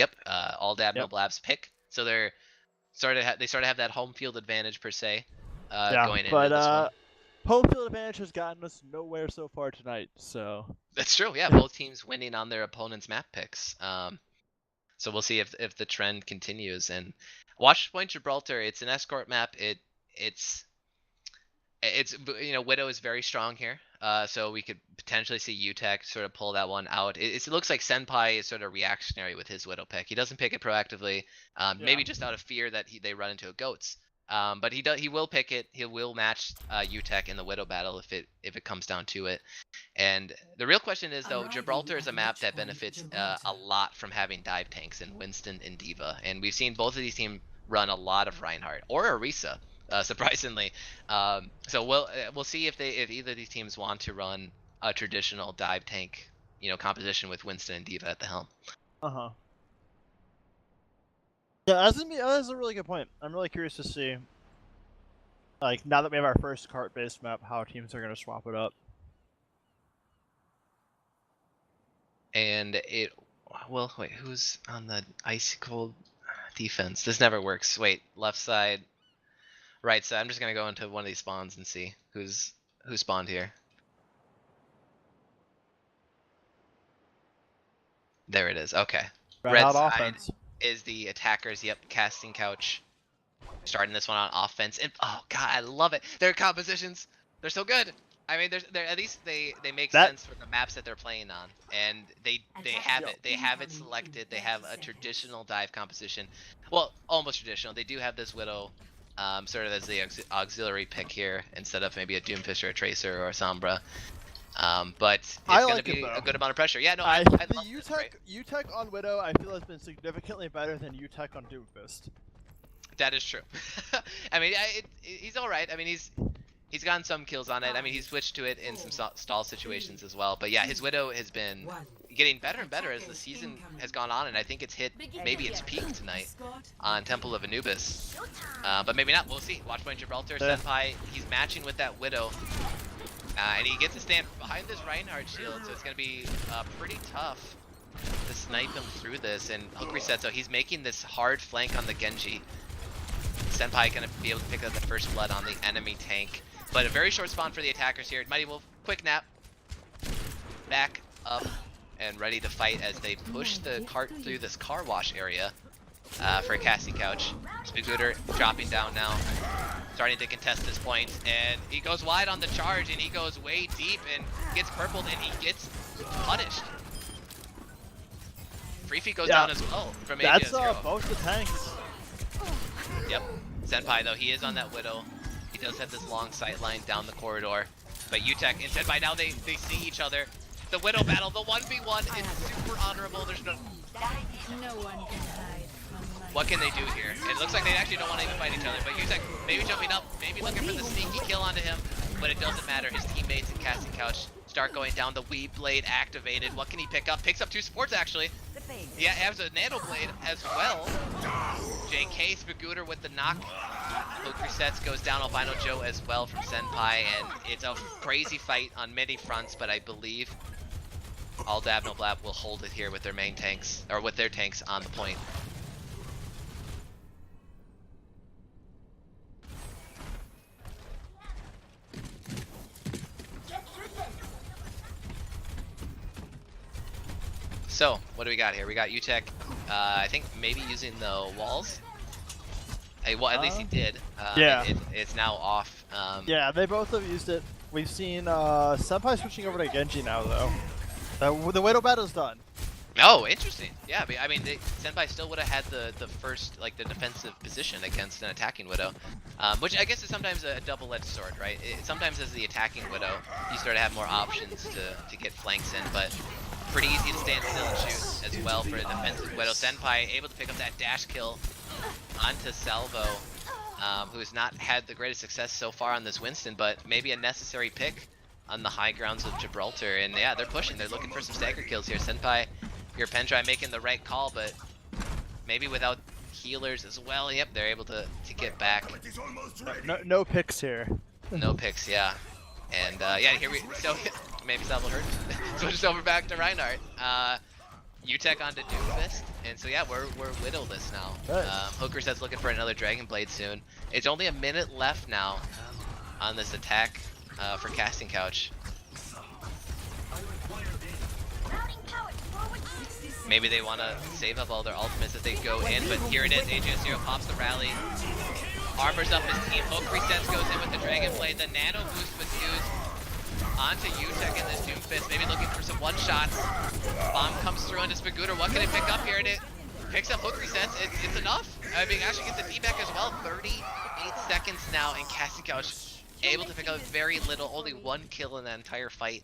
all dab no blab's pick. So they're sort of have that home field advantage per se. Going into this one. Home field advantage has gotten us nowhere so far tonight. So that's true. Yeah, both teams winning on their opponent's map picks. So we'll see if the trend continues. And Watchpoint Gibraltar, it's an escort map. It's Widow is very strong here. So we could potentially see Utek sort of pull that one out. It looks like Senpai is sort of reactionary with his Widow pick. He doesn't pick it proactively, maybe just out of fear that they run into a goats. But he will pick it. He will match Utek in the Widow battle if it comes down to it. And the real question is though, Gibraltar is a map that benefits a lot from having dive tanks in Winston and Diva, and we've seen both of these teams run a lot of Reinhardt or Orisa. Surprisingly, so we'll see if either of these teams want to run a traditional dive tank, composition with Winston and Diva at the helm. Yeah, that's a really good point. I'm really curious to see, like, now that we have our first cart-based map, how teams are going to swap it up. And wait, who's on the icy cold defense? This never works. Wait, left side. Right side. I'm just gonna go into one of these spawns and see who spawned here. There it is. Okay. Red side offense is the attackers. Yep, Casting Couch starting this one on offense. And oh god, I love it. Their compositions, they're so good. I mean, they're at least they make sense for the maps that they're playing on, and they have it. They have it selected. They have a traditional dive composition. Well, almost traditional. They do have this Widow. Sort of as the auxiliary pick here instead of maybe a Doomfisher, a Tracer, or a Sombra. But it's going to be a good amount of pressure. Yeah, no, I love Utek on Widow, I feel has been significantly better than Utek on Doomfist. That is true. I mean, he's all right. I mean, he's gotten some kills on it. I mean, he's switched to it in some stall situations as well. But yeah, his Widow has been getting better and better as the season has gone on, and I think it's hit maybe its peak tonight on Temple of Anubis. But maybe not. We'll see. Watchpoint Gibraltar, Senpai, he's matching with that Widow. And he gets to stand behind this Reinhardt shield, so it's going to be pretty tough to snipe him through this. And hook reset, so he's making this hard flank on the Genji. Senpai going to be able to pick up the first blood on the enemy tank. But a very short spawn for the attackers here. Mighty Wolf, quick nap. Back up and ready to fight as they push the cart through this car wash area for a Casting Couch. Spagooter dropping down now. Starting to contest this point. And he goes wide on the charge and he goes way deep and gets purpled and he gets punished. Freefeet goes down as well from That's both the tanks. Yep. Senpai though, he is on that Widow. He does have this long sight line down the corridor. But Utek and Senpai now they see each other. The Widow battle, the 1v1 is super honorable. There's no one can hide from my what can they do here? It looks like they actually don't want to even fight each other, but Utek maybe jumping up, maybe looking for the sneaky kill onto him, but it doesn't matter. His teammates in Casting Couch start going down. The Weave Blade activated. What can he pick up? Picks up 2 supports actually. Yeah, has a Nano Blade as well. JK Spagooter with the knock. Hook resets, goes down Albino Joe as well from Senpai, and it's a crazy fight on many fronts, but I believe all Dab no Blab will hold it here with their main tanks, or with their tanks on the point. So, what do we got here? We got UTech, I think maybe using the walls. Well, at least he did. Yeah. It's now off. Yeah, they both have used it. We've seen Senpai switching over to Genji now, though. The Widow battle's done. Oh, interesting. Yeah, I mean, Senpai still would have had the first, like, the defensive position against an attacking Widow. Which I guess is sometimes a double-edged sword, right? Sometimes as the attacking Widow, you sort of have more options to get flanks in, but pretty easy to stand still and shoot as well for a defensive Widow. Senpai able to pick up that dash kill onto Salvo, who has not had the greatest success so far on this Winston, but maybe a necessary pick on the high grounds of Gibraltar. And yeah, they're pushing. They're looking for some stagger kills here. Senpai, your Pendry making the right call, but maybe without healers as well. Yep, they're able to get back. No picks here. No picks, yeah. And yeah, here we so maybe Salvo hurt. Switched over back to Reinhardt. UTech onto Doomfist, and so yeah, we're Widowless now. Nice. Hooker says looking for another Dragon Blade soon. It's only a minute left now on this attack for Casting Couch. Maybe they want to save up all their ultimates as they go in, but here it is. AJ0 pops the rally, armors up his team. Hook resets, goes in with the Dragon Blade. The nano boost was used onto UTech in this Doomfist, maybe looking for some one-shots. Bomb comes through onto Spagooter. What can it pick up here? And it picks up hook resets. It's enough. I mean, actually gets the D-back as well. 38 seconds now, and Casting Couch able to pick up very little. Only one kill in that entire fight.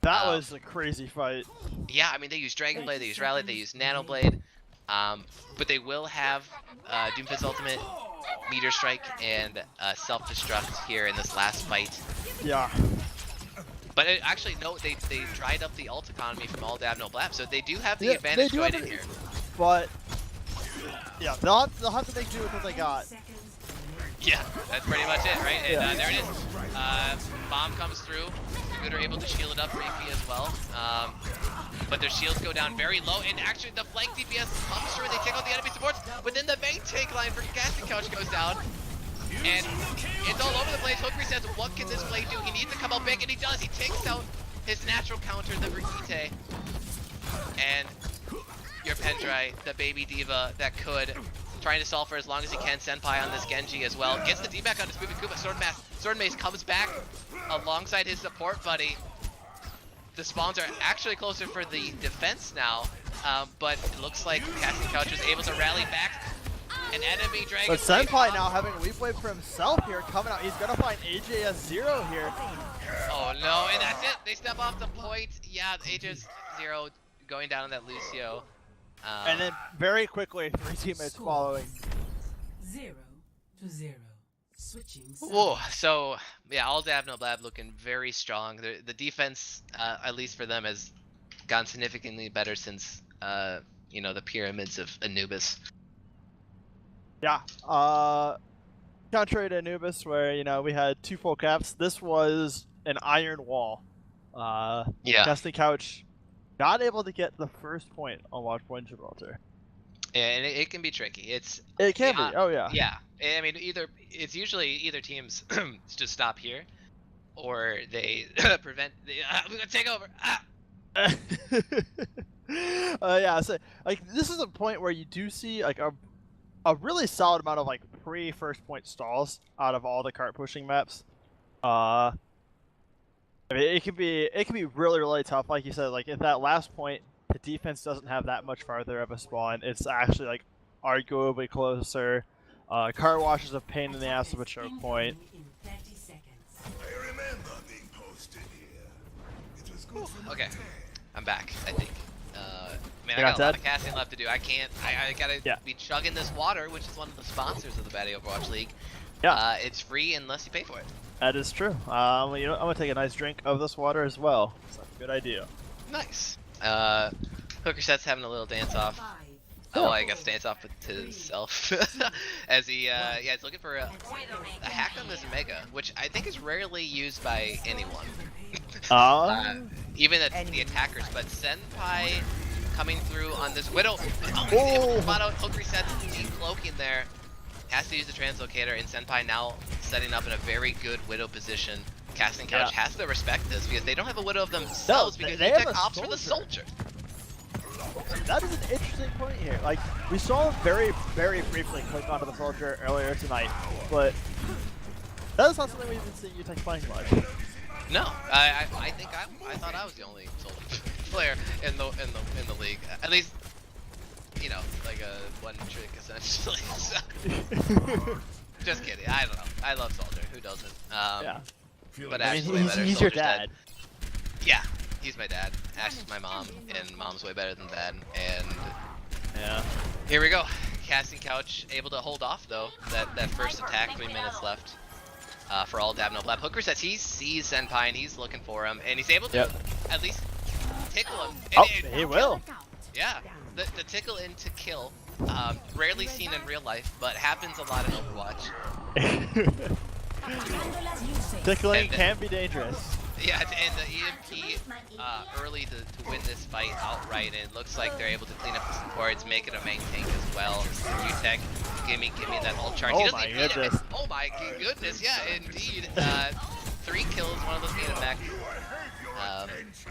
That was a crazy fight. Yeah, I mean, they use Dragon Blade, they use Rally, they use Nano Blade. But they will have Doomfist Ultimate, Meteor Strike, and Self-Destruct here in this last fight. Yeah. But actually, no, they dried up the ult economy from all Dab no Blab, so they do have the advantage going in here. But yeah, they'll have to make do with what they got. Yeah, that's pretty much it, right? And there it is. Bomb comes through. Scooter able to shield it up briefly as well. But their shields go down very low, and actually the flank DPS comes through and they take out the enemy supports, but then the main tank line for Casting Couch goes down. And it's all over the place. Hookery says, what can this play do? He needs to come out big, and he does. He takes out his natural counter, the Brigitte. And your Pendry, the baby diva that could, trying to solve for as long as he can. Senpai on this Genji as well. Gets the D-back on his Moving Koopa. Sword Mace comes back alongside his support buddy. The spawns are actually closer for the defense now, but it looks like Casting Couch was able to rally back. An enemy Dragon But Senpai now having a weak wave for himself here coming out. He's gonna find AJ0 here. Oh no, and that's it. They step off the point. Yeah, AJ0 going down on that Lucio. And then very quickly, 3 teammates following. 0-0. Switching sides. Whoa, so yeah, all Dab no Blab looking very strong. The defense, at least for them, has gone significantly better since you know, the pyramids of Anubis. Yeah. Contrary to Anubis, where we had 2 full caps, this was an iron wall. Yeah. Casting Couch not able to get the first point on Watch Point Gibraltar. And it can be tricky. It can be. Oh yeah. Yeah. I mean, it's usually either teams just stop here, or they prevent. We're gonna take over. Yeah. So this is a point where you do see a really solid amount of pre-first point stalls out of all the cart pushing maps. I mean, it can be really, really tough. Like you said, if that last point, the defense doesn't have that much farther of a spawn. It's actually arguably closer. Car wash is a pain in the ass of a choke point. In 30 seconds. I remember being posted here. It was good for Okay, I'm back. I think. Man, I You're got not a lot dead? of casting left to do. I can't. I gotta be chugging this water, which is one of the sponsors of the Batty Overwatch League. Yeah. It's free unless you pay for it. That is true. I'm gonna take a nice drink of this water as well. It's a good idea. Nice. Hooker Set's having a little dance off. 5, well, I guess stance off to himself as he yeah, he's looking for a hack on this Mega, which I think is rarely used by anyone. Even the attackers, but Senpai coming through on this Widow. Oh, spot out, hook resets, decloaking there. Has to use the translocator, and Senpai now setting up in a very good Widow position. Casting Couch has to respect this because they don't have a Widow of themselves because they have opts for the soldier. That is an interesting point here. Like, we saw him very, very briefly click onto the soldier earlier tonight, but that is not something we've been seeing Utech playing much. No, I think I thought I was the only soldier player in the league. At least, you know, like a one trick essentially. Just kidding. I don't know. I love Soldier. Who doesn't? Yeah. But I Ash is mean, way better. he's your Soldier's dad. dead. Yeah, he's my dad. Ash is my mom, and mom's way better than dad. And Yeah. here we go. Casting Couch able to hold off though. That first attack. 3 minutes left. For all dab no blab. Hooker says he sees Senpai and he's looking for him, and he's able to at least tickle him. And He will. Yeah, the tickle into kill. Rarely seen in real life, but happens a lot in Overwatch. Tickling can be dangerous. Yeah, and the EMP early to win this fight outright, and it looks like they're able to clean up the supports, make it a main tank as well. Utech, give me that ult charge. Oh my goodness. Oh my goodness, yeah, indeed. 3 kills, one of those made it back.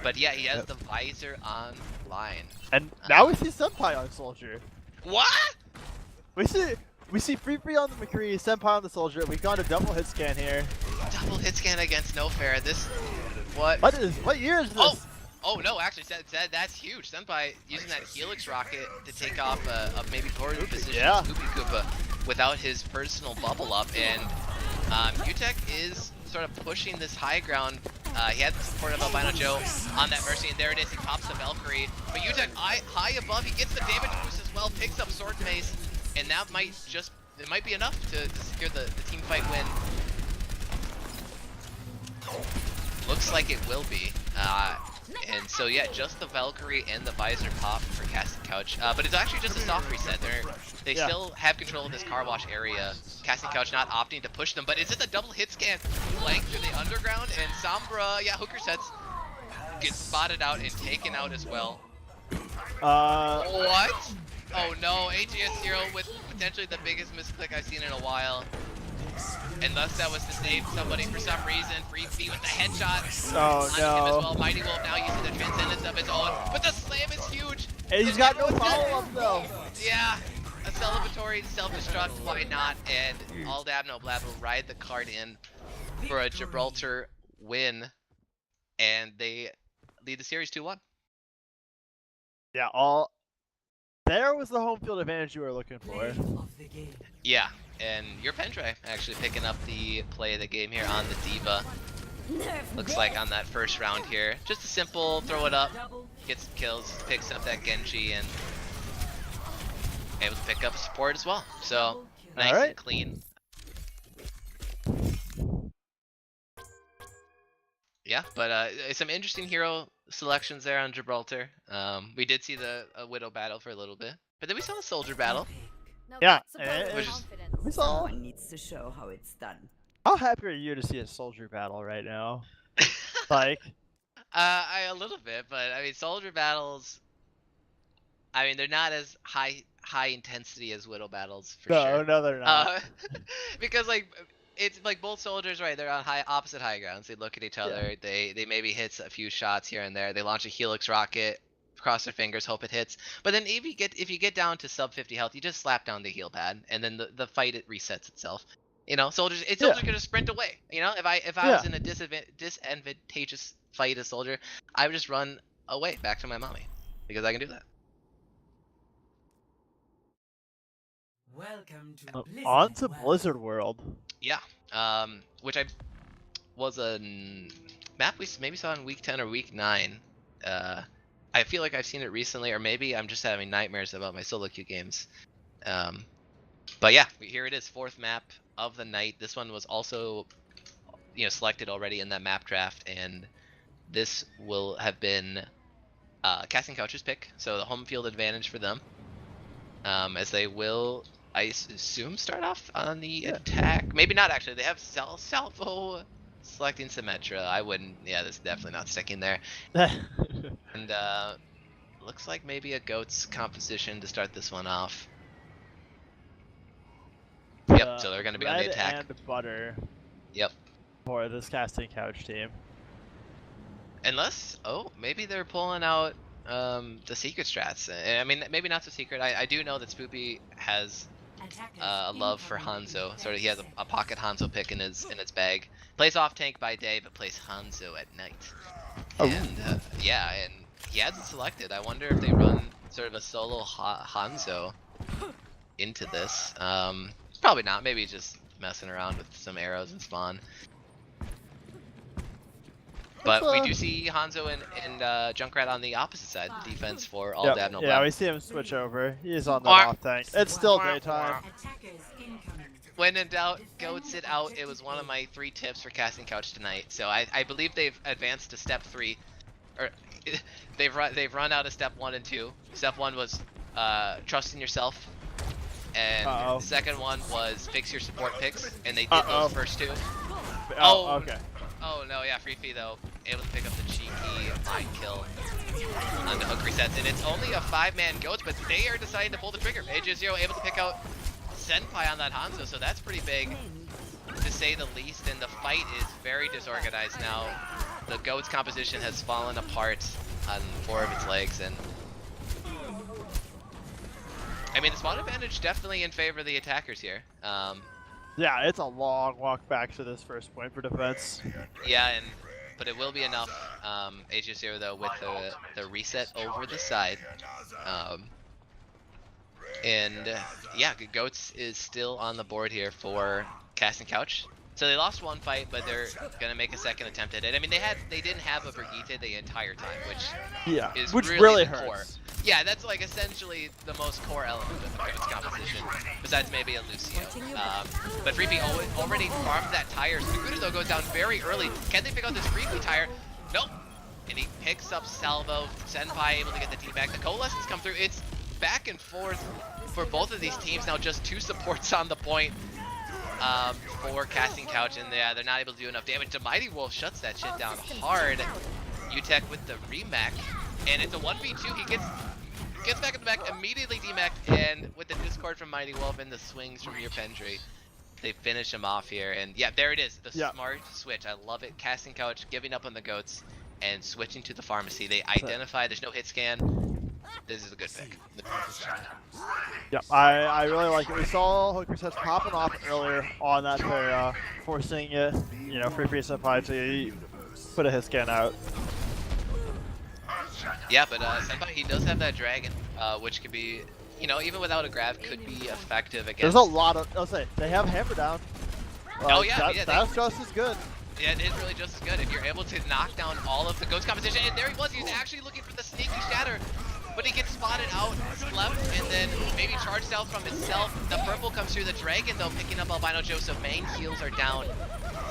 But yeah, he has the visor online. And now we see Senpai on Soldier. What? We see Free on the McCree, Senpai on the Soldier. We got a double hit scan here. Double hit scan against No Fair. This, what? What year is this? Oh no, actually, that's huge. Senpai using that Helix rocket to take off a maybe Gordon position Scoopy Koopa without his personal bubble up, and Utech is sort of pushing this high ground. He had the support of Albino Joe on that Mercy, and there it is. He pops the Valkyrie, but Utech high above. He gets the damage boost as well, picks up Sword Mace, and that might be enough to secure the team fight win. Looks like it will be. And so yeah, just the Valkyrie and the Visor pop for Casting Couch. But it's actually just a soft reset. They still have control of this car wash area. Casting Couch not opting to push them, but it's just a double hit scan flank through the underground, and Sombra, yeah, hooker sets, gets spotted out and taken out as well. What? Oh no, AGS0 with potentially the biggest misclick I've seen in a while. And thus that was to save somebody for some reason. Free feet with the headshot on him as well. Mighty Wolf now using the transcendence of his own. But the slam is huge. And he's got no follow-up though. Yeah. A celebratory self-destruct, why not? And all dab no blab will ride the card in for a Gibraltar win. And they lead the series 2-1. Yeah, there was the home field advantage you were looking for. Yeah, and your Pentray actually picking up the play of the game here on the Diva. Looks like on that first round here. Just a simple throw it up, gets some kills, picks up that Genji, and able to pick up a support as well. So, nice and clean. Yeah, but some interesting hero selections there on Gibraltar. We did see the Widow battle for a little bit, but then we saw a Soldier battle. No, Yeah, that's which is- confidence. We saw. Someone needs to show how it's done. How happy are you to see a Soldier battle right now? Like, a little bit, but I mean, Soldier battles. I mean, they're not as high intensity as Widow battles for sure. no, they're not. Because like it's like both soldiers, right? They're on opposite high grounds. They look at each other. They maybe hits a few shots here and there. They launch a Helix rocket, cross their fingers, hope it hits. But then if you get down to sub 50 health, you just slap down the heal pad, and then the fight it resets itself. You know, soldiers gonna sprint away. You know, if I was in a disadvantageous fight as soldier, I would just run away back to my mommy because I can do that. Welcome to Blizzard On to World. Blizzard World. Yeah, which was a map we maybe saw in week 10 or week 9. I feel like I've seen it recently, or maybe I'm just having nightmares about my solo queue games. But yeah, here it is, 4th map of the night. This one was also, selected already in that map draft, and this will have been Casting Couch's pick, so the home field advantage for them. as they will, I assume, start off on the attack. Maybe not actually. They have Salvo selecting Symmetra. I wouldn't. Yeah, that's definitely not sticking there. And looks like maybe a goat's composition to start this one off. Yep. So they're going to be on the attack. Red and butter. Yep. For this casting couch team. Unless, maybe they're pulling out the secret strats. I mean, maybe not so secret. I do know that Spoopy has a love for Hanzo. Sort of, he has a pocket Hanzo pick in his bag. Plays off tank by day, but plays Hanzo at night. And yeah, and he hasn't selected. I wonder if they run sort of a solo Hanzo into this. Probably not. Maybe just messing around with some arrows and spawn. But we do see Hanzo and Junkrat on the opposite side, the defense for all Dab No Yeah, Blab. we see him switch over. He's on the off tank. It's still daytime. When in doubt, goats it out. It was one of my 3 tips for casting couch tonight. So I believe they've advanced to step 3, or they've run out of step 1 and 2. Step 1 was trust in yourself, and the second one was fix your support picks, and they did those first 2. Okay. Oh no, yeah, Free though, able to pick up the cheeky mind kill on the hook resets, and it's only a 5-man goats, but they are deciding to pull the trigger. AJ0 able to pick out Senpai on that Hanzo, so that's pretty big, to say the least, and the fight is very disorganized now. The goats composition has fallen apart on 4 of its legs, and I mean, the spawn advantage definitely in favor of the attackers here. Yeah, it's a long walk back to this first point for defense. Yeah, but it will be enough. AJ0 though with the reset over the side. Yeah, Goats is still on the board here for casting couch. So they lost 1 fight, but they're gonna make a second attempt at it. I mean, they didn't have a Brigitte the entire time, which really the core. hurts. Yeah, that's like essentially the most core element of the Goats composition, besides maybe a Lucio. But Freepy already farmed that tire. Sukuda though goes down very early. Can they pick out this Freepy tire? Nope. And he picks up Salvo. Senpai able to get the team back. The coalescence come through. It's back and forth for both of these teams now. Just 2 supports on the point. For casting couch, and they're not able to do enough damage. The Mighty Wolf shuts that shit down hard. UTech with the remac, and it's a 1v2. He gets back in the back, immediately demacked, and with the discord from Mighty Wolf and the swings from your Pendry, they finish him off here. And yeah, there it is, the smart switch. I love it. Casting couch, giving up on the goats, and switching to the pharmacy. They identify. There's no hit scan. This is a good pick. Yep, I really like it. We saw hook resets popping off earlier on that Terra, forcing it, Free Senpai to put a hit scan out. Yeah, but Senpai, he does have that dragon, which could be, even without a grab, could be effective against. There's a lot of, I'll say, they have hammer down. Oh yeah, that's just as good. Yeah, it is really just as good if you're able to knock down all of the Ghost composition. And there he was, actually looking for the sneaky shatter. But he gets spotted out, left, and then maybe charged out from himself. The purple comes through the dragon though, picking up Albino Joseph. Main heals are down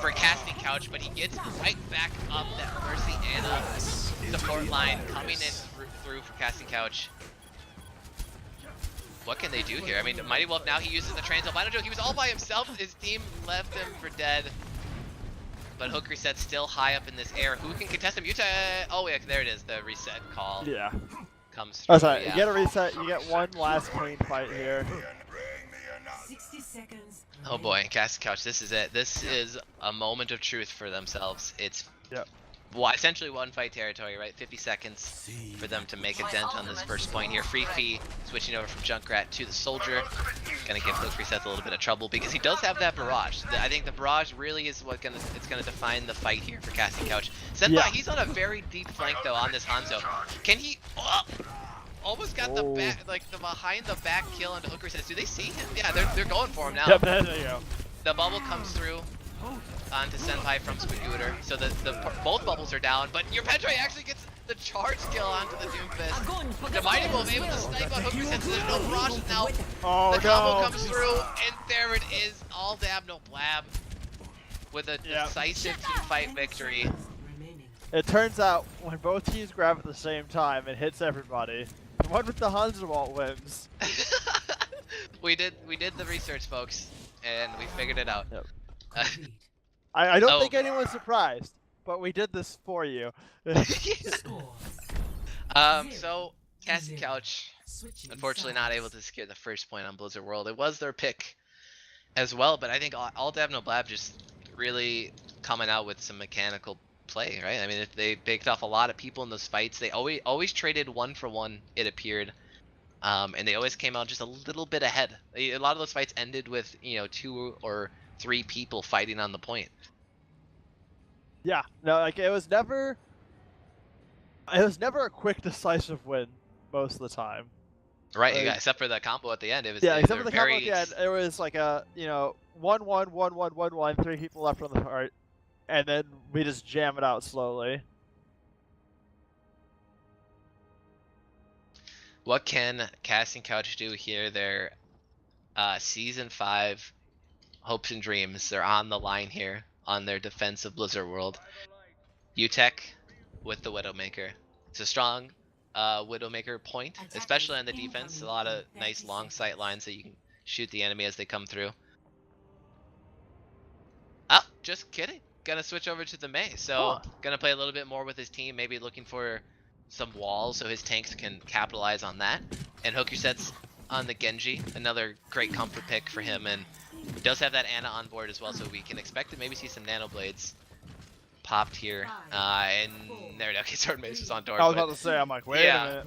for casting couch, but he gets right back up that Mercy Anna support line coming in through for casting couch. What can they do here? I mean, Mighty Wolf now, he uses the trans Albino Joseph. He was all by himself. His team left him for dead. But hook reset still high up in this air. Who can contest him? Utah. Oh yeah, there it is. The reset call. Yeah. Comes through. Oh, sorry. You get a reset. You get one last clean fight here. 60 seconds. Oh boy, Casting Couch. This is it. This is a moment of truth for themselves. It's essentially 1 fight territory, right? 50 seconds for them to make a dent on this first point here. Free Fee switching over from Junkrat to the Soldier. Gonna give Hook Reset a little bit of trouble because he does have that barrage. I think the barrage really is what it's gonna define the fight here for Casting Couch. Senpai, he's on a very deep flank though on this Hanzo. Can he? Almost got the back, like the behind the back kill onto Hook Reset. Do they see him? Yeah, they're going for him now. Yep, there you go. The bubble comes through onto Senpai from Scooter, so both bubbles are down, but your Pedre actually gets the charge kill onto the Doomfist. The Mighty Wolf able to snipe on Hook Reset, so there's no barrage now. The combo comes through, and there it is, all Dab No Blab with a decisive team-fight victory. It turns out, when both teams grab at the same time, it hits everybody. The one with the Hanzo wins. we did the research, folks, and we figured it out. Yep. Uh, I don't Oh. think anyone's surprised, but we did this for you. so Cassie Couch, unfortunately not able to secure the first point on Blizzard World. It was their pick as well, but I think all Dab No Blab just really coming out with some mechanical play, right? I mean, if they picked off a lot of people in those fights. They always traded 1-for-1, it appeared. And they always came out just a little bit ahead. A lot of those fights ended with, 2 or 3 people fighting on the point. Yeah, no, like it was never a quick, decisive win most of the time. Right, Like, yeah, except for the combo at the end. It was yeah, they except were for the combo very at the end, it was like a 1-1, 1-1, 1-1, 3 people left on the heart, and then we just jam it out slowly. What can Casting Couch do here? Their season 5 hopes and dreams. They're on the line here on their defense of Blizzard World. UTech with the Widowmaker. It's a strong Widowmaker point, especially on the defense. A lot of nice long sight lines that you can shoot the enemy as they come through. Oh, just kidding. Gonna switch over to the Mei. So gonna play a little bit more with his team, maybe looking for some walls so his tanks can capitalize on that. And Hooker sets on the Genji, another great comfort pick for him, and he does have that Ana on board as well, so we can expect to maybe see some Nano Blades popped here. And there it is. Okay, Sword Mace was on door. I was about to say, I'm like, wait a minute.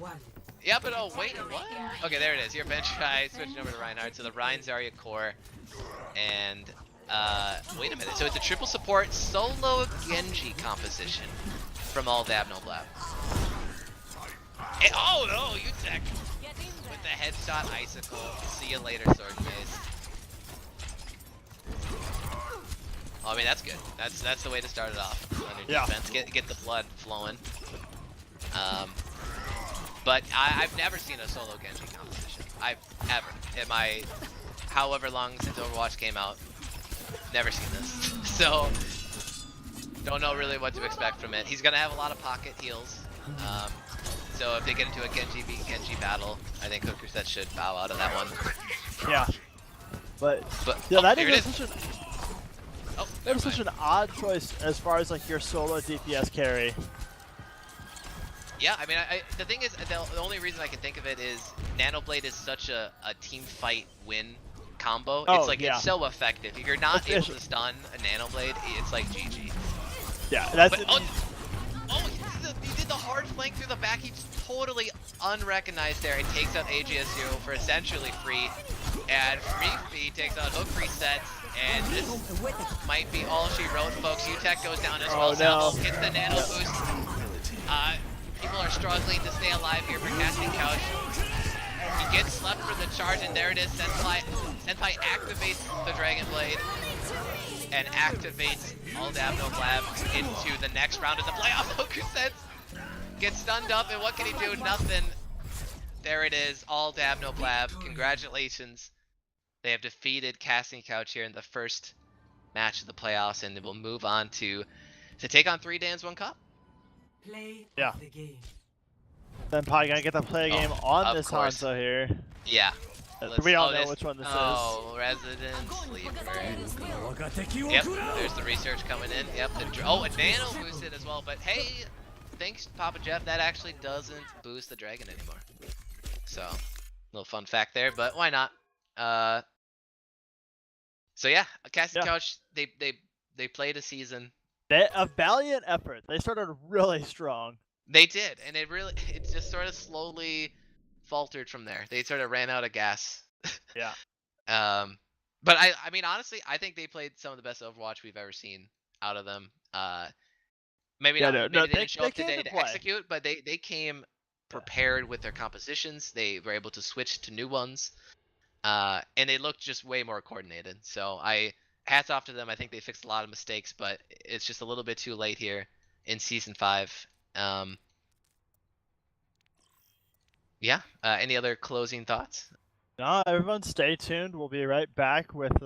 Yeah, but oh wait, what? Okay, there it is. Your bench guy switching over to Reinhardt. So the Rein Zarya core, and wait a minute. So it's a triple support solo Genji composition from all Dab No Blab. And, oh no, UTech with the headshot icicle. See you later, Sword Mace. Oh, I mean that's good. That's the way to start it off on your defense. Get the blood flowing. But I've never seen a solo Genji composition. I've ever in my however long since Overwatch came out, never seen this. So don't know really what to expect from it. He's gonna have a lot of pocket heals. So if they get into a Genji v Genji battle, I think Hooker set should bow out of that one. Yeah. But yeah, that is such an that was such an odd choice as far as like your solo DPS carry. Yeah, I mean, the thing is, the only reason I can think of it is Nanoblade is such a team fight win combo. Oh, it's like yeah. it's so effective. If you're not able to stun a Nanoblade, it's like GG. Yeah, that's. But, he did the hard flank through the back. He's totally unrecognized there and takes out AGS0 for essentially free. And Free takes out Hook resets, and this might be all she wrote, folks. UTech goes down as well. No. Hits the nano boost. People are struggling to stay alive here for Casting Couch. He gets left for the charge, and there it is. Senpai activates the Dragon Blade and activates all Dab No Blab into the next round of the playoffs. Hooker sets gets stunned up, and what can he do? Nothing. There it is. All Dab No Blab. Congratulations. They have defeated Casting Couch here in the first match of the playoffs, and they will move on to take on 3 Dans 1 Cup. Yeah. Then probably gonna get to play a game on this course. Hanzo here. Yeah. We all know which one this is. Oh, Resident Sleeper. Yep, there's the research coming in. Yep. Oh, a Nano boosted as well, but hey, thanks Papa Jeff, that actually doesn't boost the dragon anymore. So, little fun fact there, but why not? So yeah, Casting Couch, they played a season. A valiant effort. They started really strong. They did, and it just sort of slowly faltered from there. They sort of ran out of gas. Yeah. But I mean, honestly, I think they played some of the best Overwatch we've ever seen out of them. Maybe not. Maybe they didn't show up today to execute, but they came prepared with their compositions. They were able to switch to new ones, and they looked just way more coordinated. So hats off to them. I think they fixed a lot of mistakes, but it's just a little bit too late here in season 5. Yeah. Any other closing thoughts? No, everyone stay tuned. We'll be right back with